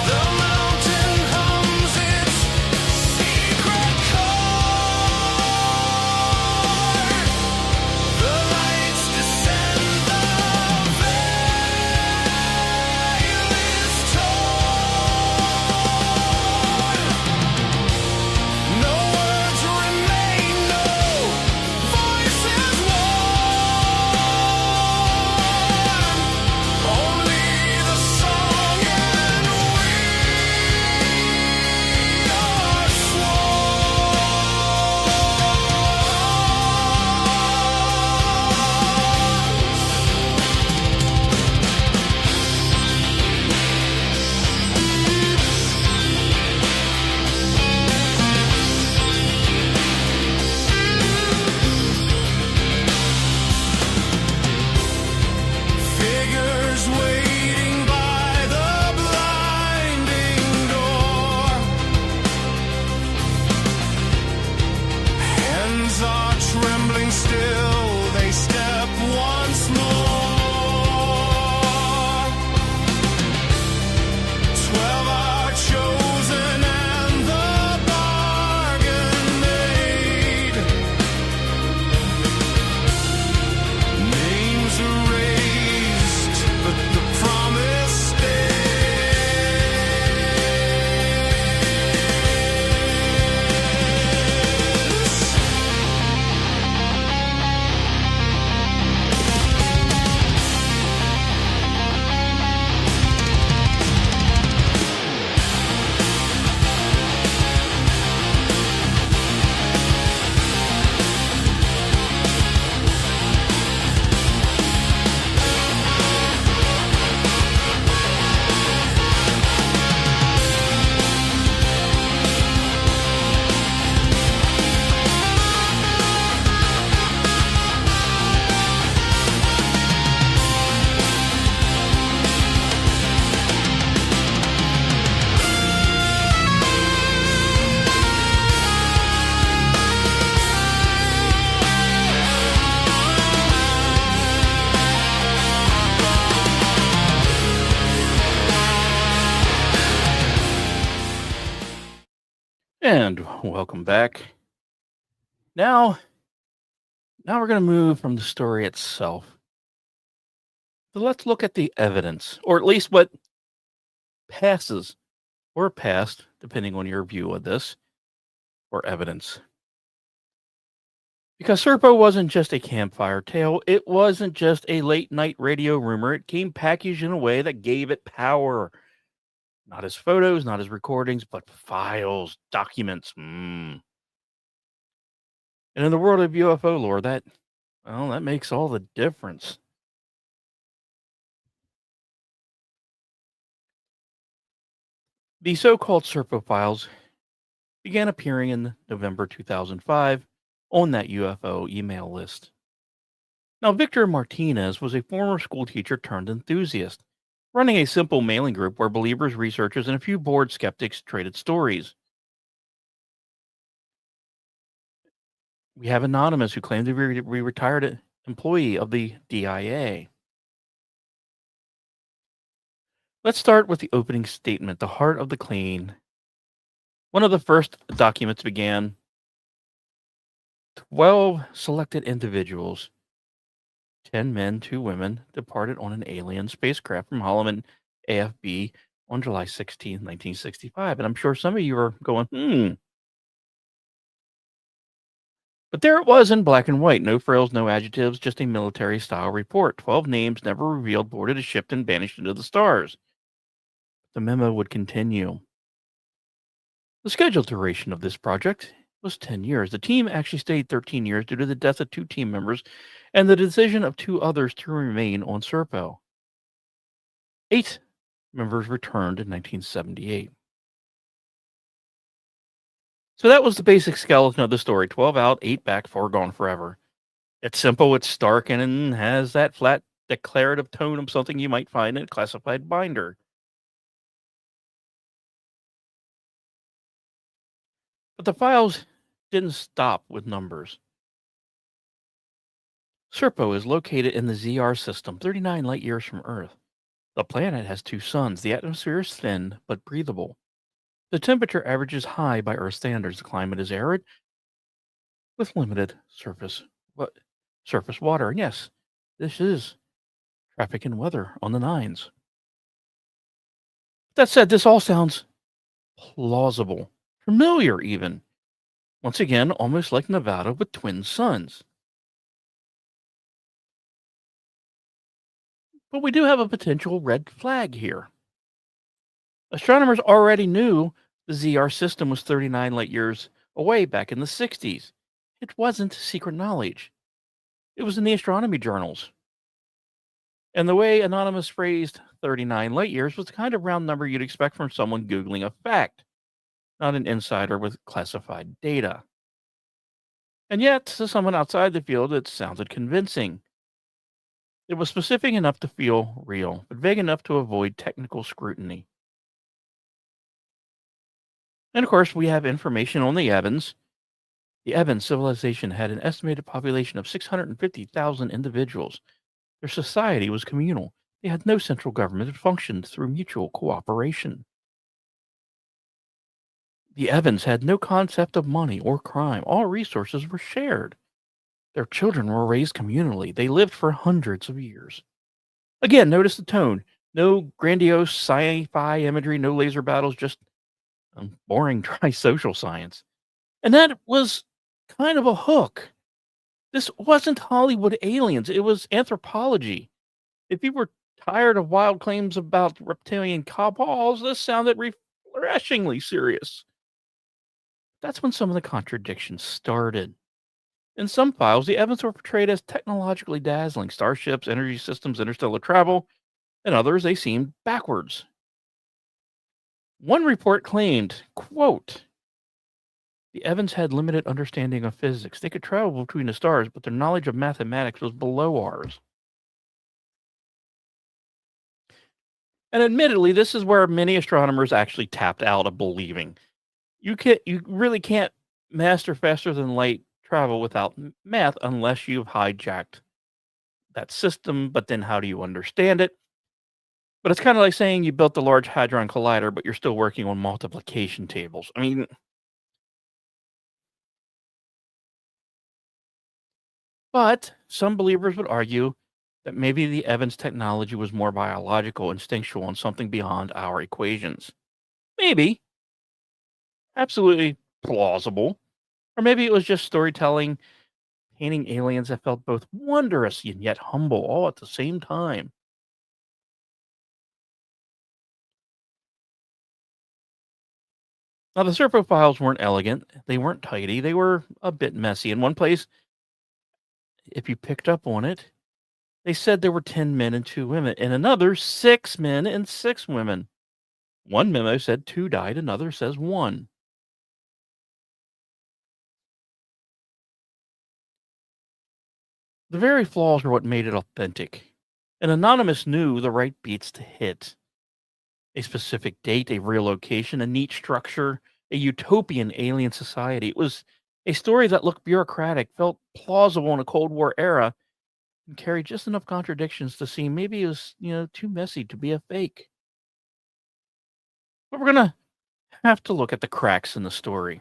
The mountain hums its secret chord. The lights descend, the veil is torn. No words remain, no voices warm. Only the song and we are figures waiting by the blinding door. Hands are trembling still, they step once more. 12 are chosen and the bargain made. Names erased, but the promise stays. And welcome back. Now we're going to move from the story itself. So let's look at the evidence, or at least what passes or passed, depending on your view of this, or evidence. Because Serpo wasn't just a campfire tale, it wasn't just a late night radio rumor, it came packaged in a way that gave it power. Not as photos, not as recordings, but files, documents. And in the world of UFO lore, that makes all the difference. The so-called Serpo files began appearing in November 2005 on that UFO email list. Now, Victor Martinez was a former school teacher turned enthusiast, running a simple mailing group where believers, researchers, and a few bored skeptics traded stories. We have Anonymous, who claimed to be a retired employee of the DIA. Let's start with the opening statement, the heart of the claim. One of the first documents began, 12 selected individuals, 10 men, 2 women, departed on an alien spacecraft from Holloman AFB on July 16, 1965. And I'm sure some of you are going, But there it was in black and white. No frills, no adjectives, just a military-style report. 12 names never revealed boarded a ship and vanished into the stars. The memo would continue. The scheduled duration of this project was 10 years. The team actually stayed 13 years due to the death of 2 team members and the decision of 2 others to remain on Serpo. 8 Members returned in 1978. So that was the basic skeleton of the story: 12 out, 8 back, 4 gone forever. It's simple, it's stark, and has that flat declarative tone of something you might find in a classified binder. But the files didn't stop with numbers. Serpo is located in the ZR system, 39 light years from Earth. The planet has 2 suns. The atmosphere is thin but breathable. The temperature averages high by Earth standards. The climate is arid with limited wa- surface water. And yes, this is traffic and weather on the nines. That said, this all sounds plausible, familiar even. Once again, almost like Nevada with twin suns. But we do have a potential red flag here. Astronomers already knew the ZR system was 39 light years away back in the 60s. It wasn't secret knowledge. It was in the astronomy journals. And the way Anonymous phrased 39 light years was the kind of round number you'd expect from someone Googling a fact, not an insider with classified data. And yet, to someone outside the field, it sounded convincing. It was specific enough to feel real, but vague enough to avoid technical scrutiny. And of course, we have information on the Ebens. The Ebens civilization had an estimated population of 650,000 individuals. Their society was communal. They had no central government that functioned through mutual cooperation. The Evans had no concept of money or crime. All resources were shared. Their children were raised communally. They lived for hundreds of years. Again, notice the tone. No grandiose sci-fi imagery, no laser battles, just boring, dry social science. And that was kind of a hook. This wasn't Hollywood aliens. It was anthropology. If you were tired of wild claims about reptilian cabals, this sounded refreshingly serious. That's when some of the contradictions started. In some files, the Evans were portrayed as technologically dazzling starships, energy systems, interstellar travel. In others, they seemed backwards. One report claimed, quote, the Evans had limited understanding of physics. They could travel between the stars, but their knowledge of mathematics was below ours. And admittedly, this is where many astronomers actually tapped out of believing. You really can't master faster than light travel without math unless you've hijacked that system. But then how do you understand it? But it's kind of like saying you built the Large Hadron Collider, but you're still working on multiplication tables. I mean, but some believers would argue that maybe the Evans technology was more biological, instinctual, and something beyond our equations. Maybe, absolutely plausible. Or maybe it was just storytelling, painting aliens that felt both wondrous and yet humble all at the same time. Now, the Serpo files weren't elegant, they weren't tidy, they were a bit messy. In one place, if you picked up on it, they said there were 10 men and 2 women. In another, 6 men and 6 women. One memo said 2 died, another says 1. The very flaws are what made it authentic. An anonymous knew the right beats to hit: a specific date, a real location, a neat structure, a utopian alien society. It was a story that looked bureaucratic, felt plausible in a Cold War era, and carried just enough contradictions to seem maybe it was, too messy to be a fake. But we're gonna have to look at the cracks in the story.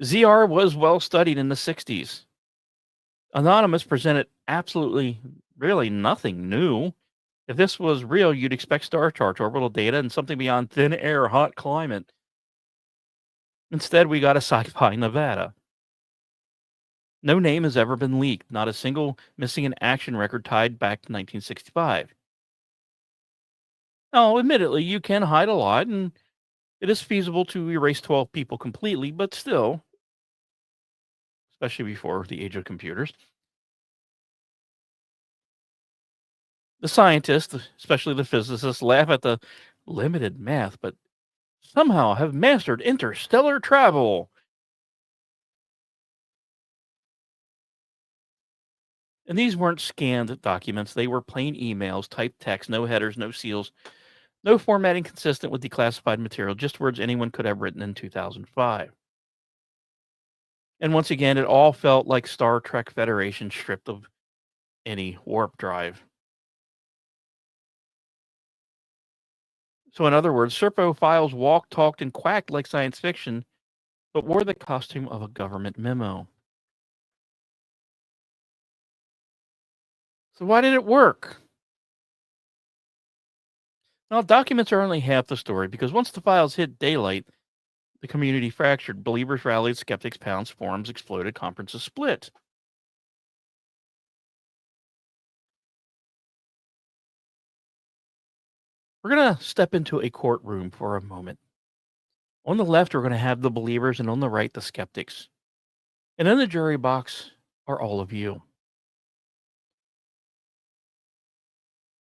ZR was well studied in the 60s. Anonymous presented absolutely, really nothing new. If this was real, you'd expect star charts, orbital data, and something beyond thin air, hot climate. Instead, we got a sci-fi Nevada. No name has ever been leaked, not a single missing in action record tied back to 1965. Now, admittedly, you can hide a lot, and it is feasible to erase 12 people completely, but still, especially before the age of computers. The scientists, especially the physicists, laugh at the limited math, but somehow have mastered interstellar travel. And these weren't scanned documents, they were plain emails, typed text, no headers, no seals, no formatting consistent with declassified material, just words anyone could have written in 2005. And once again, it all felt like Star Trek Federation stripped of any warp drive. So, in other words, Serpo files walked, talked, and quacked like science fiction, but wore the costume of a government memo. So, why did it work? Well, documents are only half the story because once the files hit daylight, the community fractured. Believers rallied, skeptics pounced, forums exploded, conferences split. We're going to step into a courtroom for a moment. On the left, we're going to have the believers, and on the right, the skeptics. And in the jury box are all of you.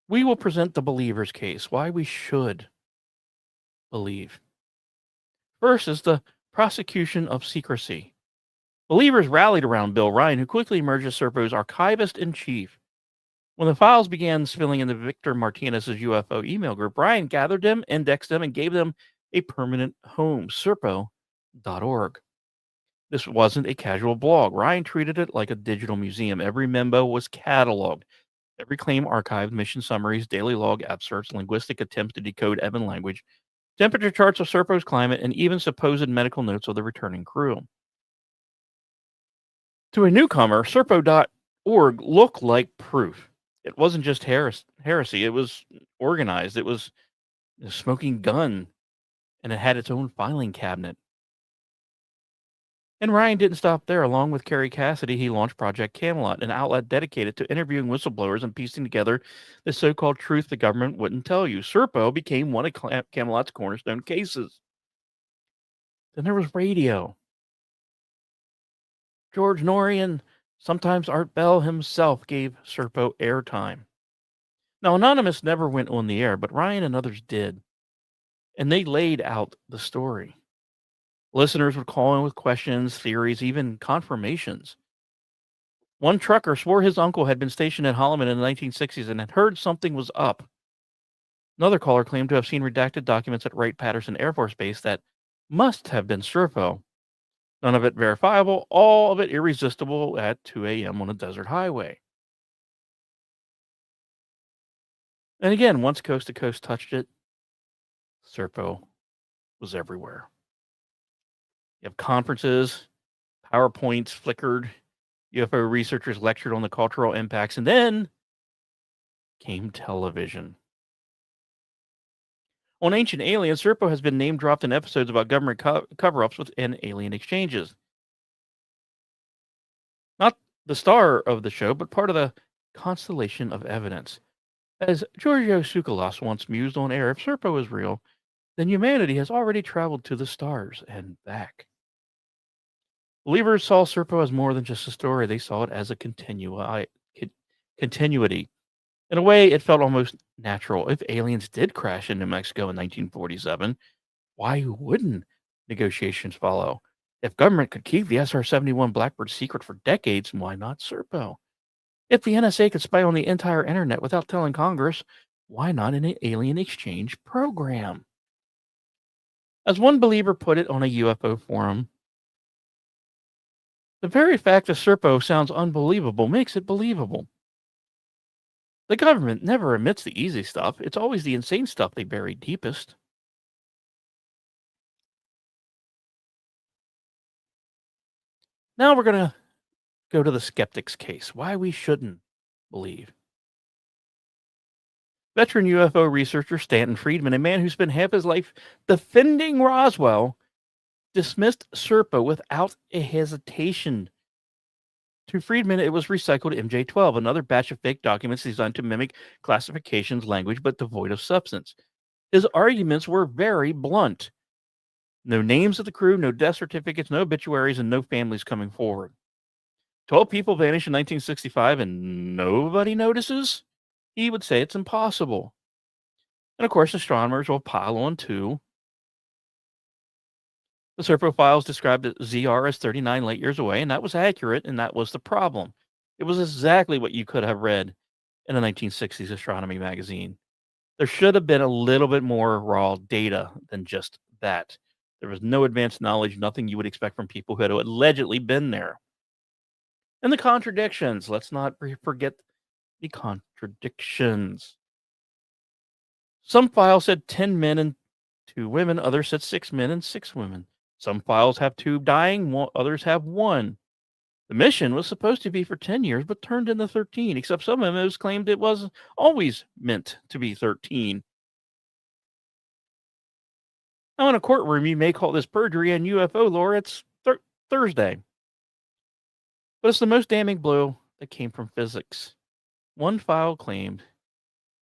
We will present the believer's case, why we should believe. First is the prosecution of secrecy. Believers rallied around Bill Ryan, who quickly emerged as Serpo's archivist in chief. When the files began spilling into Victor Martinez's UFO email group, Ryan gathered them, indexed them, and gave them a permanent home, serpo.org. This wasn't a casual blog. Ryan treated it like a digital museum. Every memo was cataloged. Every claim archived, mission summaries, daily log excerpts, linguistic attempts to decode Ebens language, temperature charts of Serpo's climate, and even supposed medical notes of the returning crew. To a newcomer, Serpo.org looked like proof. It wasn't just heresy, it was organized. It was a smoking gun, and it had its own filing cabinet. And Ryan didn't stop there. Along with Kerry Cassidy, he launched Project Camelot, an outlet dedicated to interviewing whistleblowers and piecing together the so-called truth the government wouldn't tell you. Serpo became one of Camelot's cornerstone cases. Then there was radio. George Norrie and sometimes Art Bell himself gave Serpo airtime. Now, Anonymous never went on the air, but Ryan and others did. And they laid out the story. Listeners would call in with questions, theories, even confirmations. One trucker swore his uncle had been stationed at Holloman in the 1960s and had heard something was up. Another caller claimed to have seen redacted documents at Wright-Patterson Air Force Base that must have been Serpo. None of it verifiable, all of it irresistible at 2 a.m. on a desert highway. And again, once Coast to Coast touched it, Serpo was everywhere. You have conferences, PowerPoints flickered, UFO researchers lectured on the cultural impacts, and then came television. On Ancient Aliens, Serpo has been name-dropped in episodes about government cover-ups within alien exchanges. Not the star of the show, but part of the constellation of evidence. As Giorgio Tsoukalos once mused on air, if Serpo is real, then humanity has already traveled to the stars and back. Believers saw Serpo as more than just a story. They saw it as a continuity. In a way, it felt almost natural. If aliens did crash in New Mexico in 1947, why wouldn't negotiations follow? If government could keep the SR-71 Blackbird secret for decades, why not Serpo? If the NSA could spy on the entire internet without telling Congress, why not an alien exchange program? As one believer put it on a UFO forum, the very fact that Serpo sounds unbelievable makes it believable. The government never admits the easy stuff. It's always the insane stuff they bury deepest. Now we're going to go to the skeptic's case, why we shouldn't believe. Veteran UFO researcher Stanton Friedman, a man who spent half his life defending Roswell, dismissed Serpo without a hesitation. To Friedman, it was recycled MJ-12, another batch of fake documents designed to mimic classifications language but devoid of substance. His arguments were very blunt. No names of the crew, no death certificates, no obituaries, and no families coming forward. 12 people vanished in 1965 and nobody notices, he would say it's impossible. And of course, astronomers will pile on too. The Serpo files described ZR as 39 light years away, and that was accurate, and that was the problem. It was exactly what you could have read in a 1960s astronomy magazine. There should have been a little bit more raw data than just that. There was no advanced knowledge, nothing you would expect from people who had allegedly been there. And the contradictions. Let's not forget the contradictions. Some files said 10 men and 2 women, others said 6 men and 6 women. Some files have 2 dying, others have 1. The mission was supposed to be for 10 years, but turned into 13, except some memos claimed it was always meant to be 13. Now, in a courtroom, you may call this perjury, and UFO lore, it's Thursday. But it's the most damning blow that came from physics. One file claimed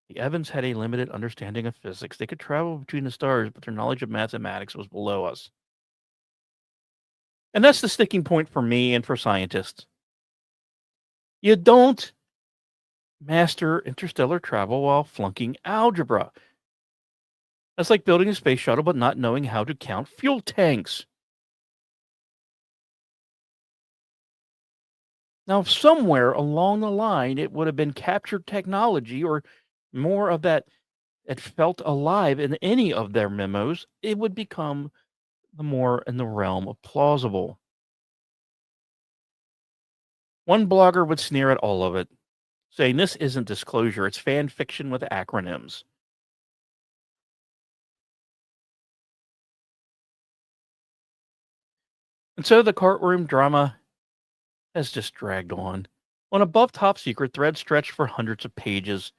the Ebens had a limited understanding of physics. They could travel between the stars, but their knowledge of mathematics was below us. And that's the sticking point for me and for scientists. You don't master interstellar travel while flunking algebra. That's like building a space shuttle but not knowing how to count fuel tanks. Now, somewhere along the line, it would have been captured technology or more of that it felt alive in any of their memos, it would become more in the realm of plausible. One blogger would sneer at all of it, saying this isn't disclosure, it's fan fiction with acronyms. And so the courtroom drama has just dragged on. On above top secret, threads stretched for hundreds of pages.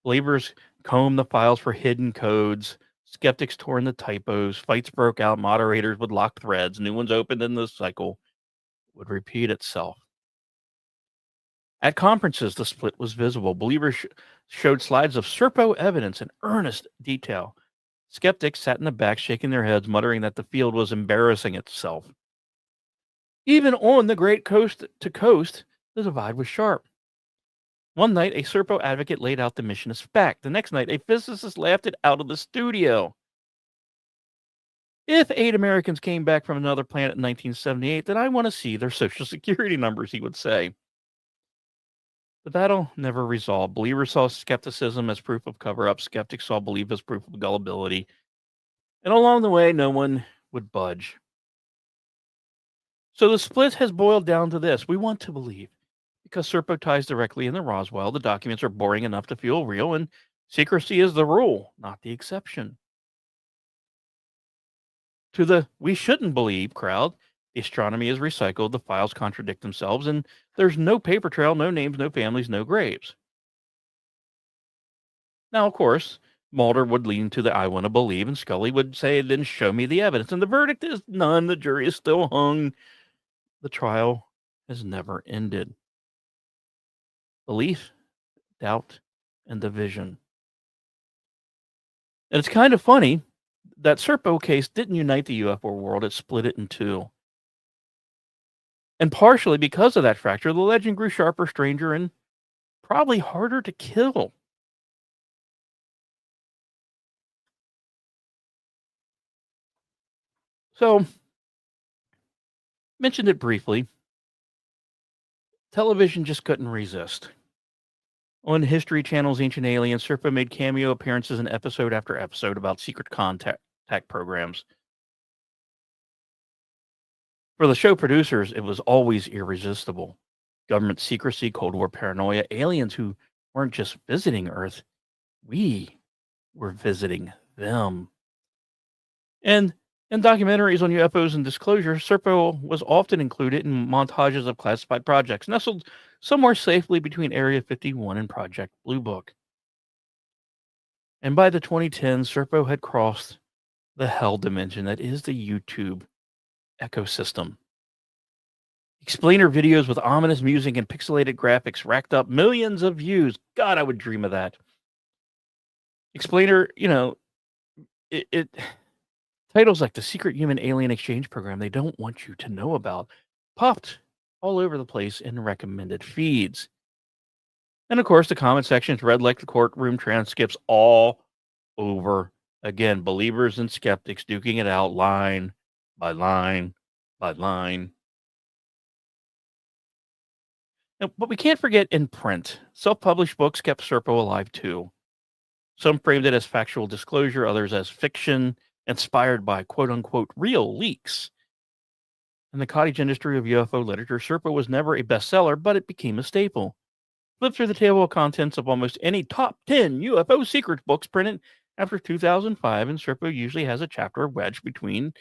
Believers combed the files for hidden codes. Skeptics tore in the typos. Fights broke out. Moderators would lock threads. New ones opened, and the cycle would repeat itself. At conferences, the split was visible. Believers showed slides of Serpo evidence in earnest detail. Skeptics sat in the back, shaking their heads, muttering that the field was embarrassing itself. Even on the great coast to coast, the divide was sharp. One night, a Serpo advocate laid out the mission as fact. The next night, a physicist laughed it out of the studio. If 8 Americans came back from another planet in 1978, then I want to see their social security numbers, he would say. The battle never resolved. Believers saw skepticism as proof of cover-up. Skeptics saw belief as proof of gullibility. And along the way, no one would budge. So the split has boiled down to this. We want to believe. Because Serpo ties directly in the Roswell, the documents are boring enough to feel real, and secrecy is the rule, not the exception. To the we shouldn't believe crowd, the astronomy is recycled, the files contradict themselves, and there's no paper trail, no names, no families, no graves. Now, of course, Mulder would lean to the I want to believe, and Scully would say, then show me the evidence. And the verdict is none. The jury is still hung. The trial has never ended. Belief, doubt, and division. And it's kind of funny that Serpo case didn't unite the UFO world, it split it in two. And partially because of that fracture, the legend grew sharper, stranger, and probably harder to kill. So, mentioned it briefly. Television just couldn't resist. On History Channel's Ancient Aliens, Serpo made cameo appearances in episode after episode about secret contact programs. For the show producers, it was always irresistible. Government secrecy, Cold War paranoia, aliens who weren't just visiting Earth, we were visiting them. And in documentaries on UFOs and disclosure, Serpo was often included in montages of classified projects, nestled somewhere safely between Area 51 and Project Blue Book. And by the 2010s, Serpo had crossed the hell dimension that is the YouTube ecosystem. Explainer videos with ominous music and pixelated graphics racked up millions of views. God, I would dream of that. Explainer, it titles like the Secret Human Alien Exchange Program they don't want you to know about popped all over the place in recommended feeds. And of course, the comment sections read like the courtroom transcripts all over again. Believers and skeptics duking it out line by line by line. But we can't forget in print. Self published books kept Serpo alive too. Some framed it as factual disclosure, others as fiction inspired by quote unquote real leaks. In the cottage industry of UFO literature, Serpo was never a bestseller, but it became a staple. Flip through the table of contents of almost any top 10 UFO secrets books printed after 2005, and Serpo usually has a chapter wedged between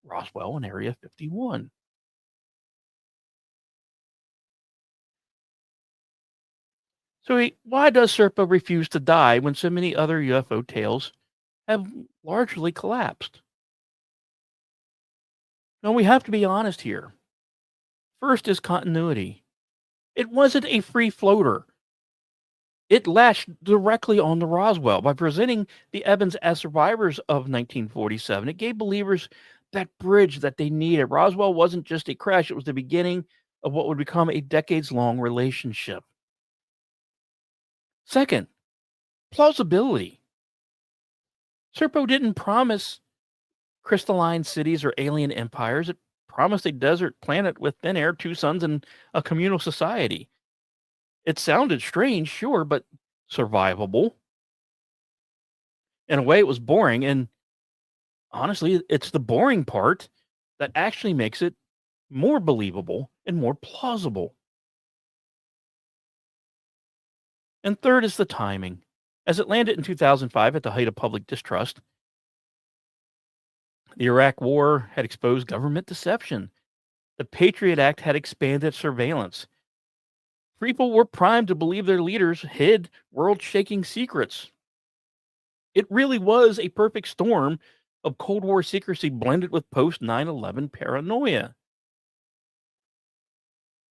Roswell and Area 51. So, why does Serpo refuse to die when so many other UFO tales have largely collapsed? Now, we have to be honest here. First is continuity. It wasn't a free floater. It latched directly on the Roswell. By presenting the Ebens as survivors of 1947, it gave believers that bridge that they needed. Roswell wasn't just a crash, it was the beginning of what would become a decades-long relationship. Second, plausibility. Serpo didn't promise crystalline cities or alien empires. It promised a desert planet with thin air, two suns, and a communal society. It sounded strange, sure, but survivable. In a way, it was boring, and honestly, it's the boring part that actually makes it more believable and more plausible. And third is the timing. As it landed in 2005 at the height of public distrust, the Iraq War had exposed government deception. The Patriot Act had expanded surveillance. People were primed to believe their leaders hid world shaking secrets. It really was a perfect storm of Cold War secrecy blended with post 9/11 paranoia.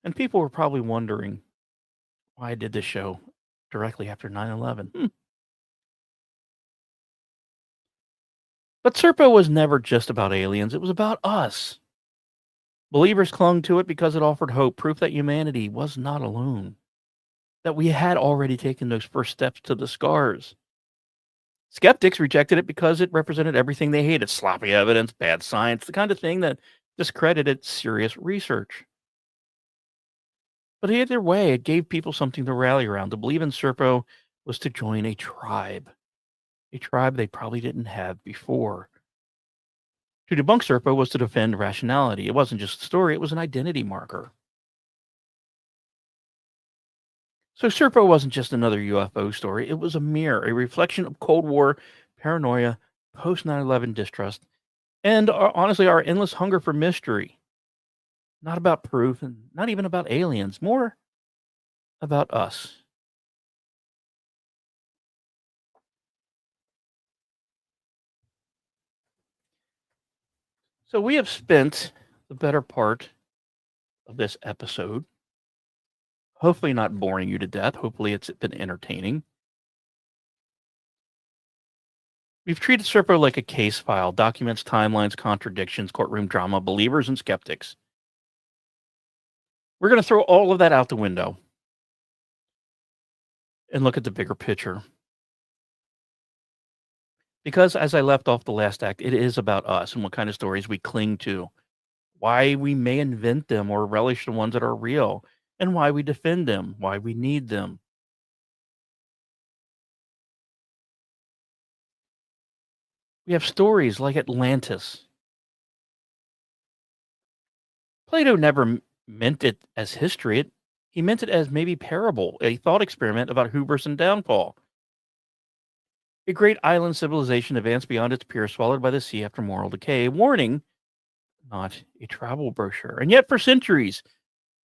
And people were probably wondering why I did this show directly after 9/11. But Serpo was never just about aliens, it was about us. Believers clung to it because it offered hope, proof that humanity was not alone, that we had already taken those first steps to the scars. Skeptics rejected it because it represented everything they hated: sloppy evidence, bad science, the kind of thing that discredited serious research. But either way, it gave people something to rally around. To believe in Serpo was to join a tribe they probably didn't have before. To debunk Serpo was to defend rationality. It wasn't just a story, it was an identity marker. So Serpo wasn't just another UFO story, it was a mirror, a reflection of Cold War paranoia, post 9/11 distrust, and honestly, our endless hunger for mystery. Not about proof and not even about aliens, more about us. So we have spent the better part of this episode, hopefully not boring you to death. Hopefully it's been entertaining. We've treated Serpo like a case file, documents, timelines, contradictions, courtroom drama, believers and skeptics. We're going to throw all of that out the window and look at the bigger picture. Because as I left off the last act, it is about us and what kind of stories we cling to, why we may invent them or relish the ones that are real, and why we defend them, why we need them. We have stories like Atlantis. Plato never meant it as history. He meant it as maybe parable, a thought experiment about hubris and downfall. A great island civilization advanced beyond its peers, swallowed by the sea after moral decay. A warning, not a travel brochure. And yet, for centuries,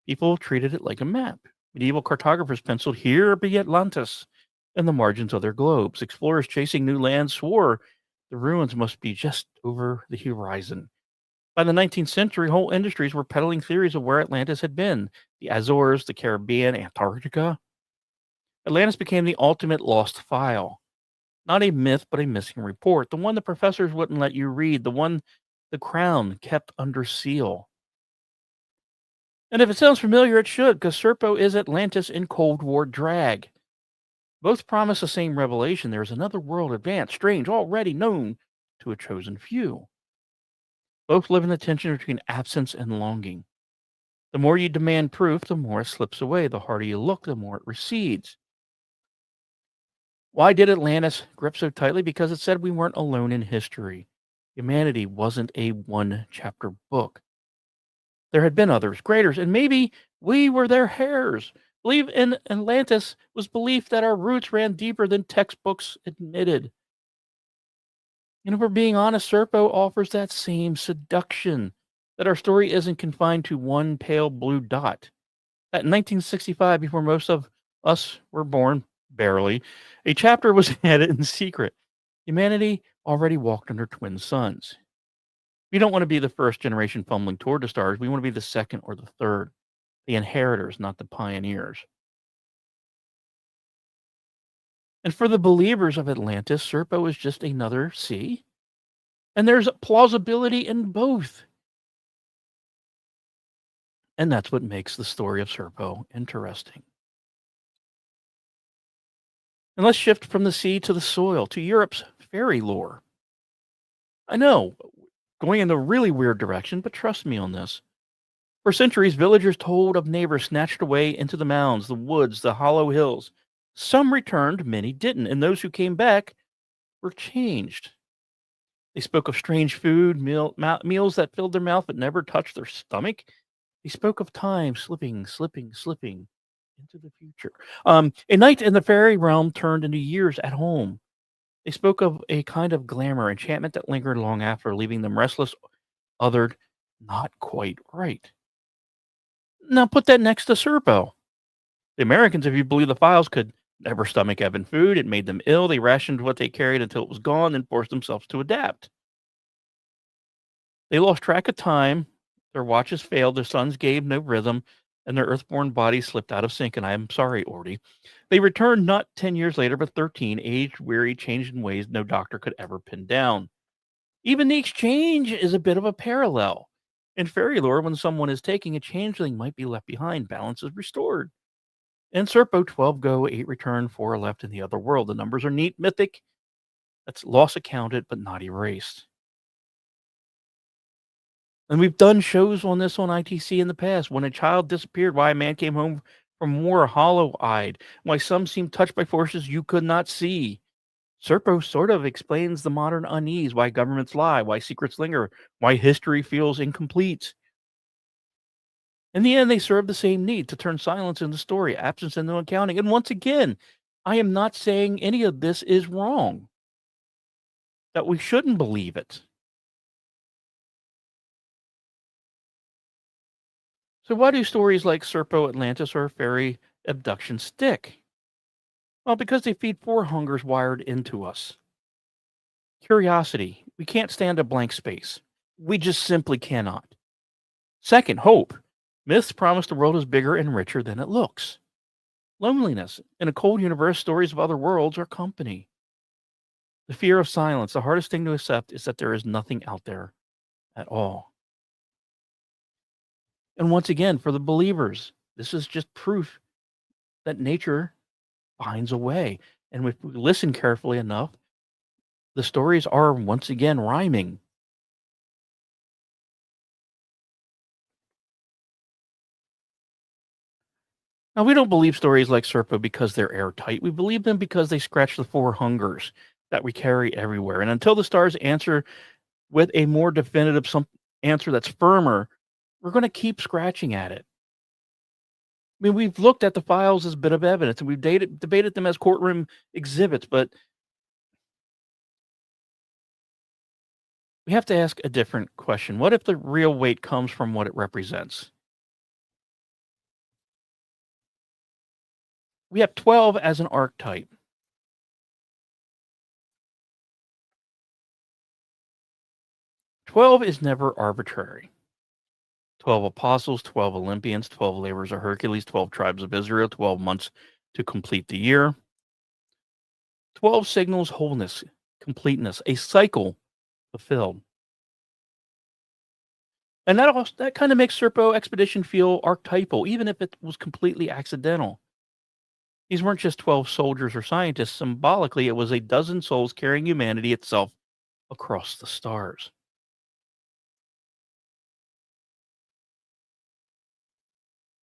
people treated it like a map. Medieval cartographers penciled "Here be Atlantis" in the margins of their globes. Explorers chasing new lands swore the ruins must be just over the horizon. By the 19th century, whole industries were peddling theories of where Atlantis had been: the Azores, the Caribbean, Antarctica. Atlantis became the ultimate lost file. Not a myth, but a missing report. The one the professors wouldn't let you read. The one the crown kept under seal. And if it sounds familiar, it should, because Serpo is Atlantis in Cold War drag. Both promise the same revelation. There is another world, advanced, strange, already known to a chosen few. Both live in the tension between absence and longing. The more you demand proof, the more it slips away. The harder you look, the more it recedes. Why did Atlantis grip so tightly? Because it said we weren't alone in history. Humanity wasn't a one chapter book. There had been others, graders, and maybe we were their heirs. Believe in Atlantis was belief that our roots ran deeper than textbooks admitted. And if we're being honest, Serpo offers that same seduction that our story isn't confined to one pale blue dot. That in 1965, before most of us were born, barely, a chapter was added in secret. Humanity already walked under twin suns. We don't want to be the first generation fumbling toward the stars. We want to be the second or the third, the inheritors, not the pioneers. And for the believers of Atlantis, Serpo is just another sea. And there's plausibility in both. And that's what makes the story of Serpo interesting. And let's shift from the sea to the soil, to Europe's fairy lore. I know, going in a really weird direction, but trust me on this. For centuries, villagers told of neighbors snatched away into the mounds, the woods, the hollow hills. Some returned, many didn't, and those who came back were changed. They spoke of strange food, meals that filled their mouth but never touched their stomach. They spoke of time slipping into the future. A night in the fairy realm turned into years at home. They spoke of a kind of glamour, enchantment that lingered long after, leaving them restless, othered, not quite right. Now put that next to Serpo. The Americans, if you believe the files, could never stomach Evan food. It made them ill. They rationed what they carried until it was gone and forced themselves to adapt. They lost track of time. Their watches failed. Their suns gave no rhythm, and their earthborn bodies slipped out of sync. And I am sorry, Orty. They returned not 10 years later, but 13, aged, weary, changed in ways no doctor could ever pin down. Even the exchange is a bit of a parallel. In fairy lore, when someone is taking, a changeling might be left behind. Balance is restored. In Serpo, 12 go, 8 return, 4 are left in the other world. The numbers are neat, mythic. That's loss accounted, but not erased. And we've done shows on this on ITC in the past. When a child disappeared, why a man came home from war hollow-eyed, why some seemed touched by forces you could not see. Serpo sort of explains the modern unease, why governments lie, why secrets linger, why history feels incomplete. In the end, they serve the same need to turn silence into story, absence into accounting. And once again, I am not saying any of this is wrong, that we shouldn't believe it. So why do stories like Serpo Atlantis or fairy abduction stick? Well, because they feed four hungers wired into us. Curiosity. We can't stand a blank space. We just simply cannot. Second, hope. Myths promise the world is bigger and richer than it looks. Loneliness. In a cold universe, stories of other worlds are company. The fear of silence. The hardest thing to accept is that there is nothing out there at all. And once again, for the believers, this is just proof that nature finds a way. And if we listen carefully enough, the stories are once again rhyming. Now, we don't believe stories like Serpo because they're airtight. We believe them because they scratch the four hungers that we carry everywhere. And until the stars answer with a more definitive answer that's firmer, we're going to keep scratching at it. I mean, we've looked at the files as a bit of evidence, and we've debated them as courtroom exhibits, but we have to ask a different question. What if the real weight comes from what it represents? We have 12 as an archetype. 12 is never arbitrary. 12 apostles, 12 Olympians, 12 labors of Hercules, 12 tribes of Israel, 12 months to complete the year. 12 signals wholeness, completeness, a cycle fulfilled. And that kind of makes Serpo expedition feel archetypal, even if it was completely accidental. These weren't just 12 soldiers or scientists. Symbolically, it was a dozen souls carrying humanity itself across the stars.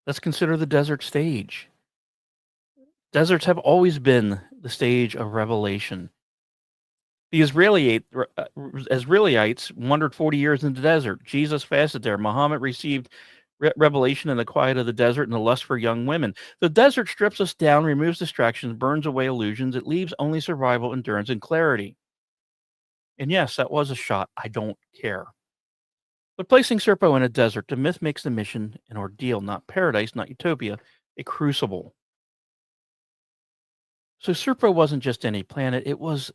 Let's consider the desert stage. Deserts have always been the stage of revelation. The Israelites wandered 40 years in the desert. Jesus fasted there. Muhammad received revelation in the quiet of the desert and the lust for young women. The desert strips us down, removes distractions, burns away illusions. It leaves only survival, endurance, and clarity. And yes, that was a shot. I don't care. But placing Serpo in a desert, the myth makes the mission an ordeal, not paradise, not utopia, a crucible. So Serpo wasn't just any planet, it was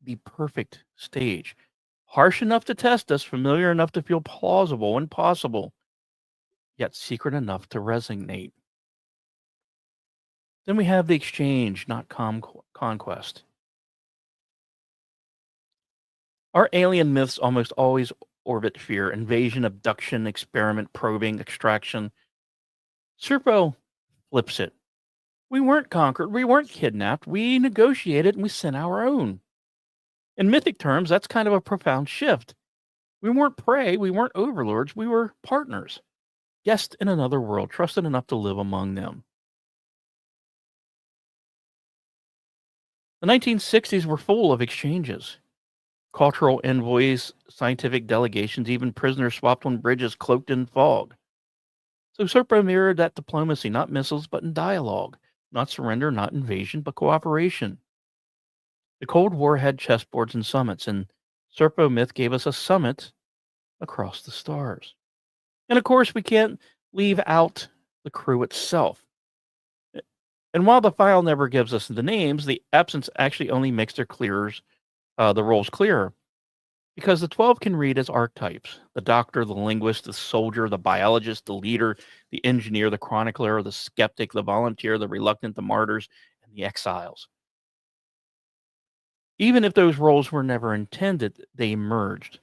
the perfect stage. Harsh enough to test us, familiar enough to feel plausible and possible, yet secret enough to resonate. Then we have the exchange, not conquest. Our alien myths almost always orbit fear: invasion, abduction, experiment, probing, extraction. Serpo flips it. We weren't conquered, we weren't kidnapped, we negotiated and we sent our own. In mythic terms, that's kind of a profound shift. We weren't prey, we weren't overlords, we were partners. Guests in another world, trusted enough to live among them. The 1960s were full of exchanges. Cultural envoys, scientific delegations, even prisoners swapped on bridges cloaked in fog. So Serpo mirrored that diplomacy, not missiles, but in dialogue. Not surrender, not invasion, but cooperation. The Cold War had chessboards and summits, and Serpo myth gave us a summit across the stars. And of course, we can't leave out the crew itself. And while the file never gives us the names, the absence actually only makes the roles clearer. Because the 12 can read as archetypes: the doctor, the linguist, the soldier, the biologist, the leader, the engineer, the chronicler, the skeptic, the volunteer, the reluctant, the martyrs, and the exiles. Even if those roles were never intended, they emerged.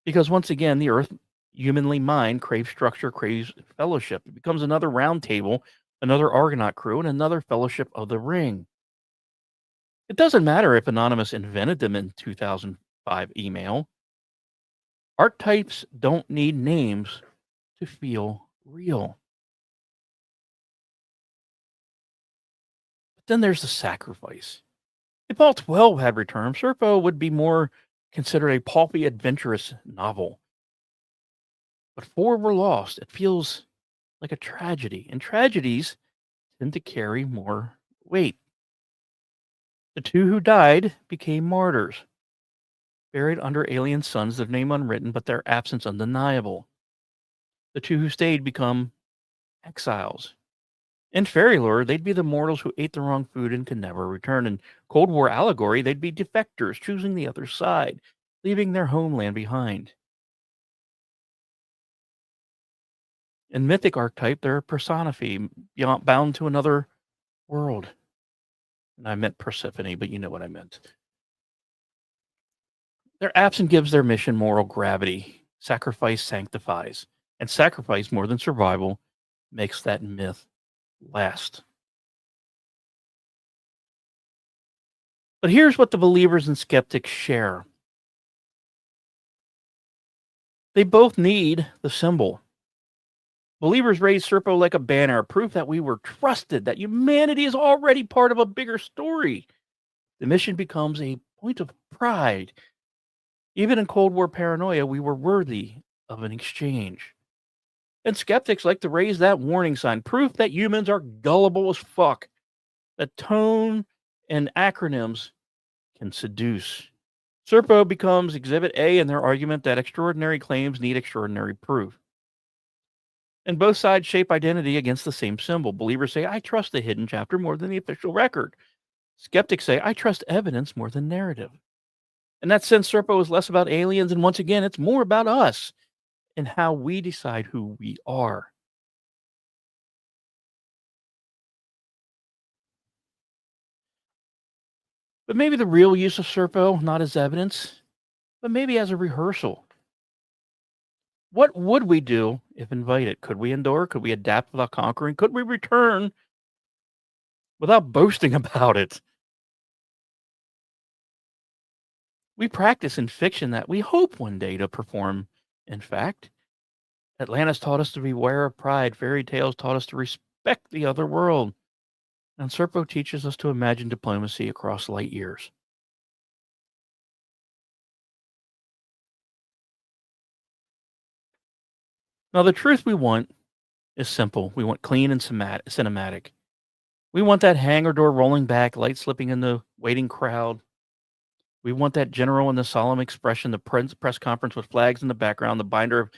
Because once again, the Earth, humanly mind, craves structure, craves fellowship. It becomes another round table, another Argonaut crew, and another fellowship of the ring. It doesn't matter if Anonymous invented them in 2005 email. Archetypes don't need names to feel real. But then there's the sacrifice. If all 12 had returned, Serpo would be more considered a pulpy, adventurous novel. But 4 were lost. It feels like a tragedy, and tragedies tend to carry more weight. The 2 who died became martyrs, buried under alien suns, their name unwritten, but their absence undeniable. The 2 who stayed become exiles. In fairy lore, they'd be the mortals who ate the wrong food and could never return. In Cold War allegory, they'd be defectors choosing the other side, leaving their homeland behind. In mythic archetype, they're a personified, bound to another world. And I meant Persephone, but you know what I meant. Their absence gives their mission moral gravity. Sacrifice sanctifies. And sacrifice, more than survival, makes that myth last. But here's what the believers and skeptics share. They both need the symbol. Believers raise Serpo like a banner, proof that we were trusted, that humanity is already part of a bigger story. The mission becomes a point of pride. Even in Cold War paranoia, we were worthy of an exchange. And skeptics like to raise that warning sign, proof that humans are gullible as fuck, that tone and acronyms can seduce. Serpo becomes Exhibit A in their argument that extraordinary claims need extraordinary proof. And both sides shape identity against the same symbol. Believers say, I trust the hidden chapter more than the official record. Skeptics say, I trust evidence more than narrative. In that sense, Serpo is less about aliens, and once again, it's more about us and how we decide who we are. But maybe the real use of Serpo, not as evidence, but maybe as a rehearsal. What would we do if invited? Could we endure? Could we adapt without conquering? Could we return without boasting about it. We practice in fiction that we hope one day to perform in fact. Atlantis taught us to beware of pride. Fairy tales taught us to respect the other world. And Serpo teaches us to imagine diplomacy across light years. Now, the truth we want is simple. We want clean and cinematic. We want that hangar door rolling back, light slipping in the waiting crowd. We want that general in the solemn expression, the press conference with flags in the background, the binder of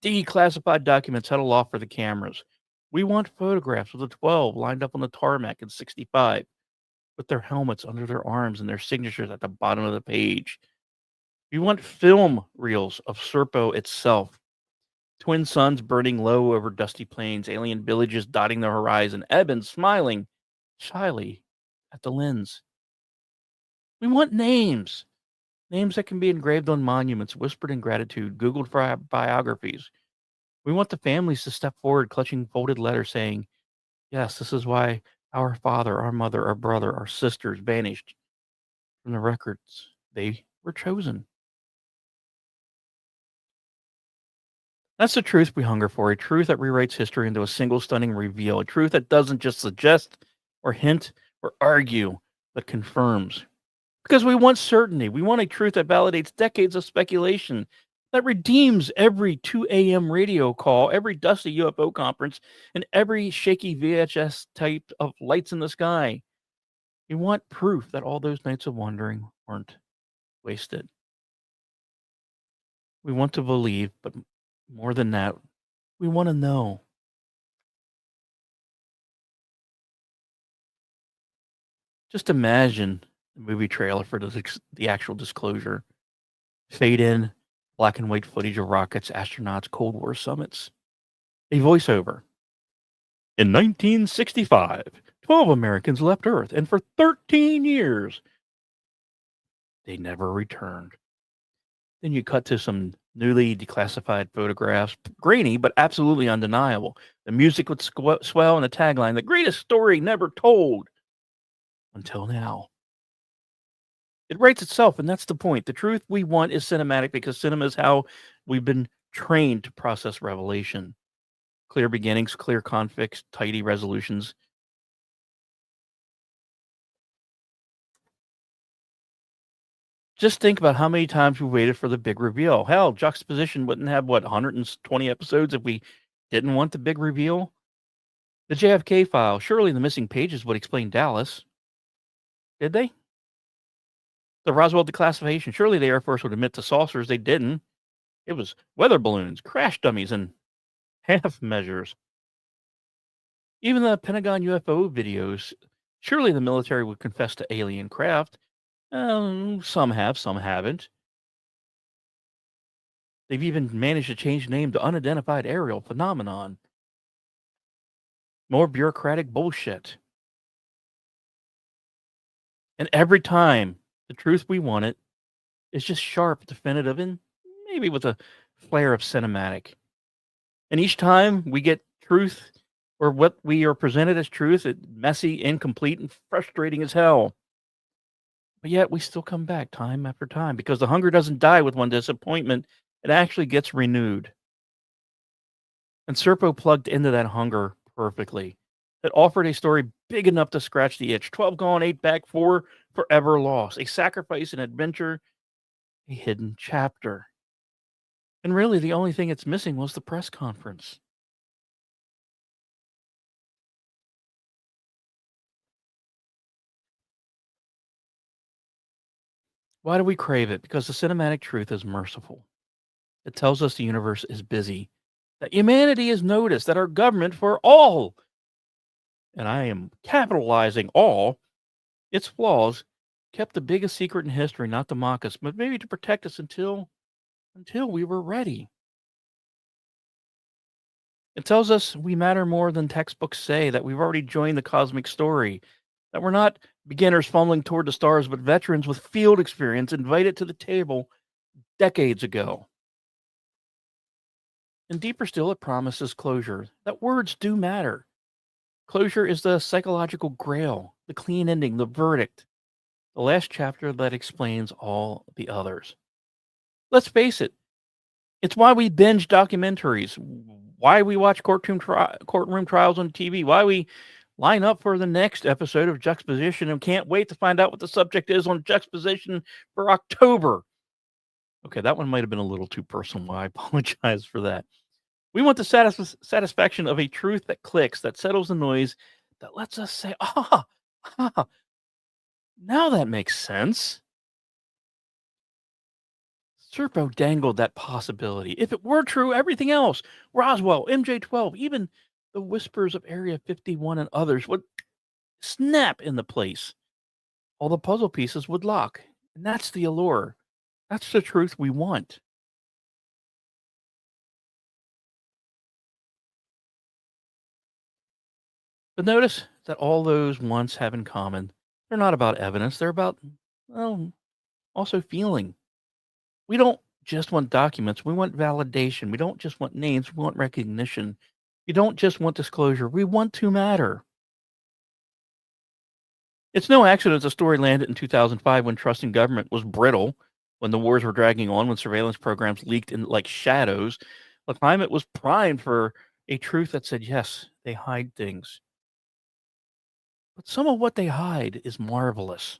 declassified documents held aloft for the cameras. We want photographs of the 12 lined up on the tarmac in 65 with their helmets under their arms and their signatures at the bottom of the page. We want film reels of Serpo itself. Twin suns burning low over dusty plains, alien villages dotting the horizon, Ebens smiling shyly at the lens. We want names. Names that can be engraved on monuments, whispered in gratitude, Googled for biographies. We want the families to step forward, clutching folded letters saying, yes, this is why our father, our mother, our brother, our sisters vanished from the records. They were chosen. That's the truth we hunger for, a truth that rewrites history into a single stunning reveal, a truth that doesn't just suggest or hint or argue, but confirms. Because we want certainty. We want a truth that validates decades of speculation, that redeems every 2 a.m. radio call, every dusty UFO conference, and every shaky VHS type of lights in the sky. We want proof that all those nights of wandering weren't wasted. We want to believe, but more than that, we want to know. Just imagine the movie trailer for the actual disclosure. Fade in, black and white footage of rockets, astronauts, Cold War summits. A voiceover. In 1965, 12 Americans left Earth, and for 13 years, they never returned. Then you cut to some newly declassified photographs, grainy but absolutely undeniable. The music would swell, and the tagline, the greatest story never told until now. It writes itself, and that's the point. The truth we want is cinematic because cinema is how we've been trained to process revelation. Clear beginnings, clear conflicts, tidy resolutions. Just think about how many times we waited for the big reveal. Hell, Juxtaposition wouldn't have, 120 episodes if we didn't want the big reveal? The JFK file, surely the missing pages would explain Dallas. Did they? The Roswell declassification, surely the Air Force would admit to saucers. They didn't. It was weather balloons, crash dummies, and half measures. Even the Pentagon UFO videos, surely the military would confess to alien craft. Some have, some haven't. They've even managed to change the name to unidentified aerial phenomenon. More bureaucratic bullshit. And every time, the truth we want it is just sharp, definitive, and maybe with a flair of cinematic. And each time we get truth, or what we are presented as truth, it's messy, incomplete, and frustrating as hell. But yet we still come back time after time because the hunger doesn't die with one disappointment. It actually gets renewed. And Serpo plugged into that hunger perfectly. It offered a story big enough to scratch the itch. 12 gone, 8 back, 4 forever lost. A sacrifice, an adventure, a hidden chapter. And really, the only thing it's missing was the press conference. Why do we crave it? Because the cinematic truth is merciful. It tells us the universe is busy, that humanity is noticed, that our government, for all, and I am capitalizing all, its flaws, kept the biggest secret in history, not to mock us, but maybe to protect us until we were ready. It tells us we matter more than textbooks say, that we've already joined the cosmic story, that we're not beginners fumbling toward the stars, but veterans with field experience invited to the table decades ago. And deeper still, it promises closure, that words do matter. Closure is the psychological grail, the clean ending, the verdict, the last chapter that explains all the others. Let's face it, it's why we binge documentaries, why we watch courtroom trials on TV, why we line up for the next episode of Juxtaposition and can't wait to find out what the subject is on Juxtaposition for October. Okay, that one might have been a little too personal. I apologize for that. We want the satisfaction of a truth that clicks, that settles the noise, that lets us say, ah, now that makes sense. Serpo dangled that possibility. If it were true, everything else, Roswell, MJ12, even the whispers of Area 51 and others would snap into place. All the puzzle pieces would lock. And that's the allure. That's the truth we want. But notice that all those wants have in common. They're not about evidence. They're about, well, also feeling. We don't just want documents. We want validation. We don't just want names. We want recognition. We don't just want disclosure. We want to matter. It's no accident the story landed in 2005 when trust in government was brittle, when the wars were dragging on, when surveillance programs leaked in like shadows. The climate was primed for a truth that said, yes, they hide things. But some of what they hide is marvelous.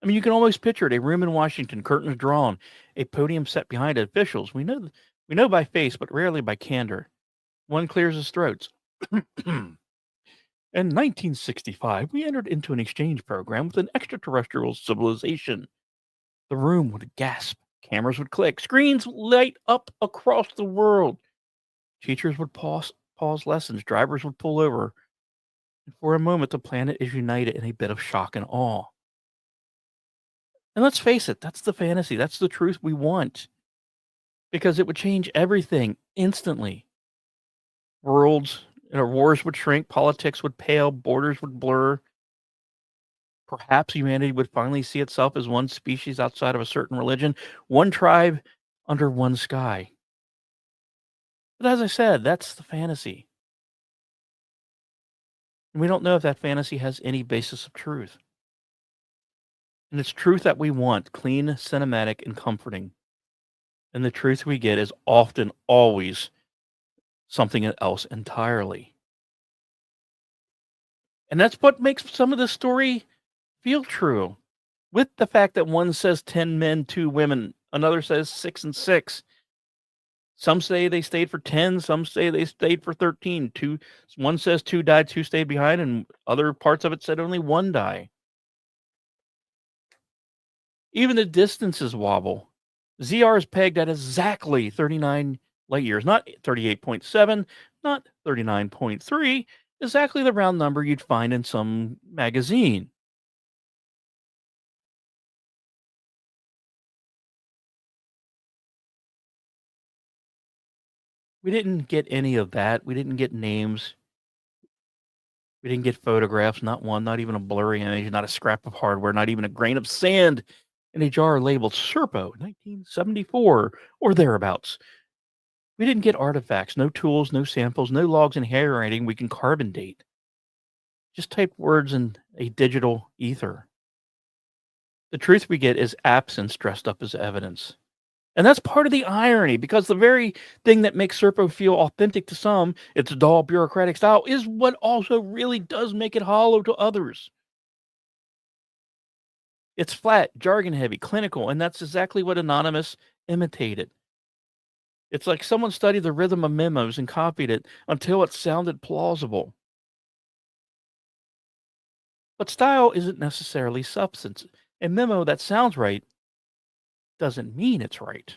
I mean, you can almost picture it, a room in Washington, curtains drawn, a podium set behind it, officials. We know by face, but rarely by candor. One clears his throat. In 1965, we entered into an exchange program with an extraterrestrial civilization. The room would gasp, cameras would click, screens light up across the world. Teachers would pause lessons, drivers would pull over. And for a moment, the planet is united in a bit of shock and awe. And let's face it, that's the fantasy. That's the truth we want. Because it would change everything instantly. Wars would shrink, politics would pale, borders would blur. Perhaps humanity would finally see itself as one species outside of a certain religion, one tribe under one sky. But as I said, that's the fantasy. And we don't know if that fantasy has any basis of truth. And it's truth that we want, clean, cinematic, and comforting. And the truth we get is often, always something else entirely. And that's what makes some of the story feel true. With the fact that one says 10 men, 2 women, another says 6 and 6. Some say they stayed for 10, some say they stayed for 13. One says 2 died, 2 stayed behind, and other parts of it said only 1 died. Even the distances wobble. ZR is pegged at exactly 39 light years, not 38.7, not 39.3, exactly the round number you'd find in some magazine. We didn't get any of that. We didn't get names. We didn't get photographs, not one, not even a blurry image, not a scrap of hardware, not even a grain of sand in a jar labeled Serpo 1974 or thereabouts. We didn't get artifacts, no tools, no samples, no logs and handwriting we can carbon date. Just typed words in a digital ether. The truth we get is absence dressed up as evidence. And that's part of the irony, because the very thing that makes Serpo feel authentic to some, its dull, bureaucratic style, is what also really does make it hollow to others. It's flat, jargon-heavy, clinical, and that's exactly what Anonymous imitated. It's like someone studied the rhythm of memos and copied it until it sounded plausible. But style isn't necessarily substance. A memo that sounds right doesn't mean it's right.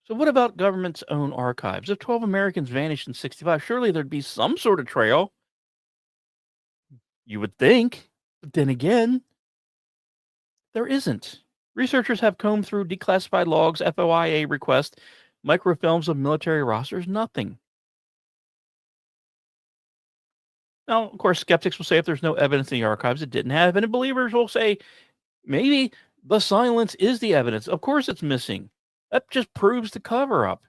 So what about government's own archives? If 12 Americans vanished in 65, surely there'd be some sort of trail. You would think. But then again, there isn't. Researchers have combed through declassified logs, FOIA requests, microfilms of military rosters, nothing. Now, of course, skeptics will say if there's no evidence in the archives, it didn't happen. And believers will say maybe the silence is the evidence. Of course it's missing. That just proves the cover up.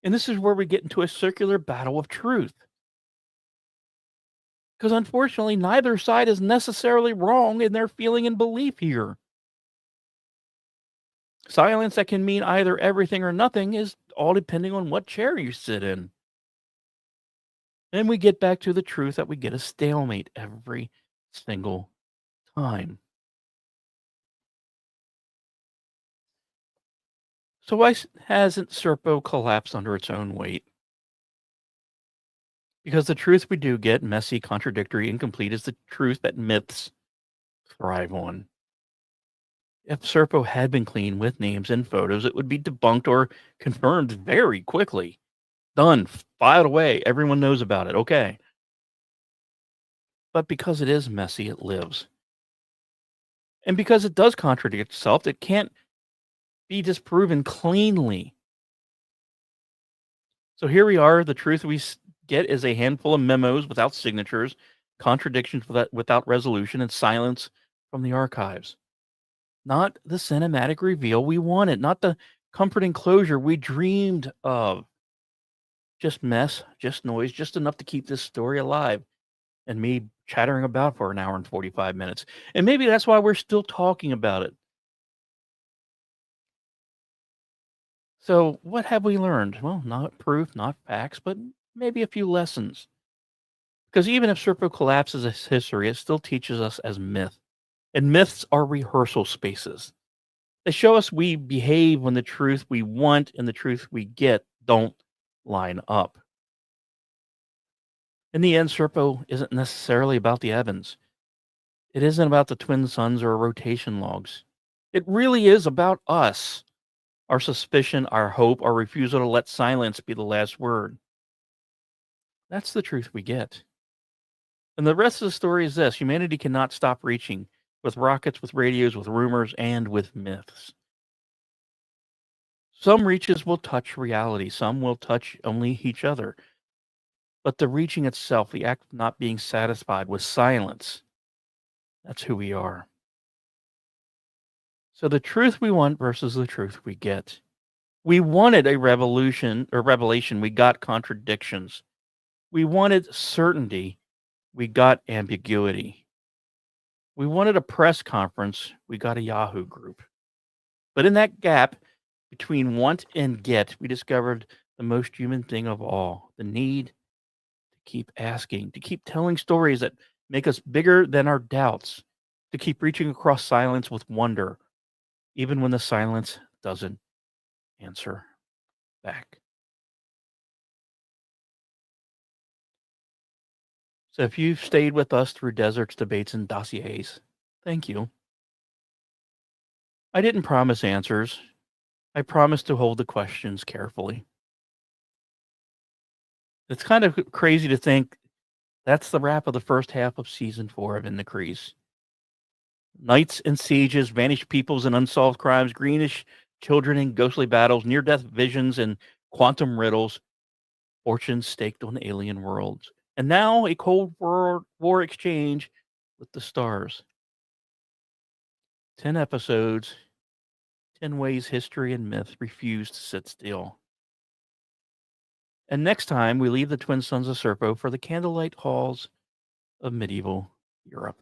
And this is where we get into a circular battle of truth. Because unfortunately, neither side is necessarily wrong in their feeling and belief here. Silence that can mean either everything or nothing is all depending on what chair you sit in. And we get back to the truth that we get a stalemate every single time. So why hasn't Serpo collapsed under its own weight? Because the truth we do get, messy, contradictory, incomplete, is the truth that myths thrive on. If Serpo had been clean with names and photos, it would be debunked or confirmed very quickly. Done, filed away, everyone knows about it, okay. But because it is messy, it lives. And because it does contradict itself, it can't be disproven cleanly. So here we are. The truth we get is a handful of memos without signatures, contradictions without resolution, and silence from the archives. Not the cinematic reveal we wanted, not the comforting closure we dreamed of. Just mess, just noise, just enough to keep this story alive. And me chattering about for an hour and 45 minutes. And maybe that's why we're still talking about it. So, what have we learned? Well, not proof, not facts, but maybe a few lessons. Because even if Serpo collapses as history, it still teaches us as myth. And myths are rehearsal spaces. They show us we behave when the truth we want and the truth we get don't line up. In the end, Serpo isn't necessarily about the Ebens. It isn't about the twin suns or rotation logs. It really is about us, our suspicion, our hope, our refusal to let silence be the last word. That's the truth we get. And the rest of the story is this: humanity cannot stop reaching with rockets, with radios, with rumors, and with myths. Some reaches will touch reality, some will touch only each other. But the reaching itself, the act of not being satisfied with silence, that's who we are. So the truth we want versus the truth we get. We wanted a revolution or revelation, we got contradictions. We wanted certainty, we got ambiguity. We wanted a press conference, we got a Yahoo group. But in that gap between want and get, we discovered the most human thing of all, the need to keep asking, to keep telling stories that make us bigger than our doubts, to keep reaching across silence with wonder, even when the silence doesn't answer back. So if you've stayed with us through deserts, debates, and dossiers, thank you. I didn't promise answers. I promised to hold the questions carefully. It's kind of crazy to think that's the wrap of the first half of season 4 of In the Crease. Nights and sieges, vanished peoples and unsolved crimes, greenish children in ghostly battles, near-death visions and quantum riddles, fortunes staked on alien worlds. And now a Cold War exchange with the stars. 10 episodes, 10 ways history and myth refuse to sit still. And next time, we leave the twin sons of Serpo for the candlelight halls of medieval Europe.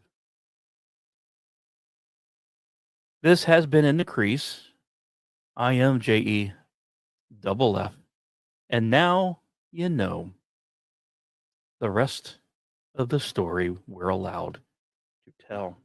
This has been In the Crease. I am JE double F. And now you know the rest of the story we're allowed to tell.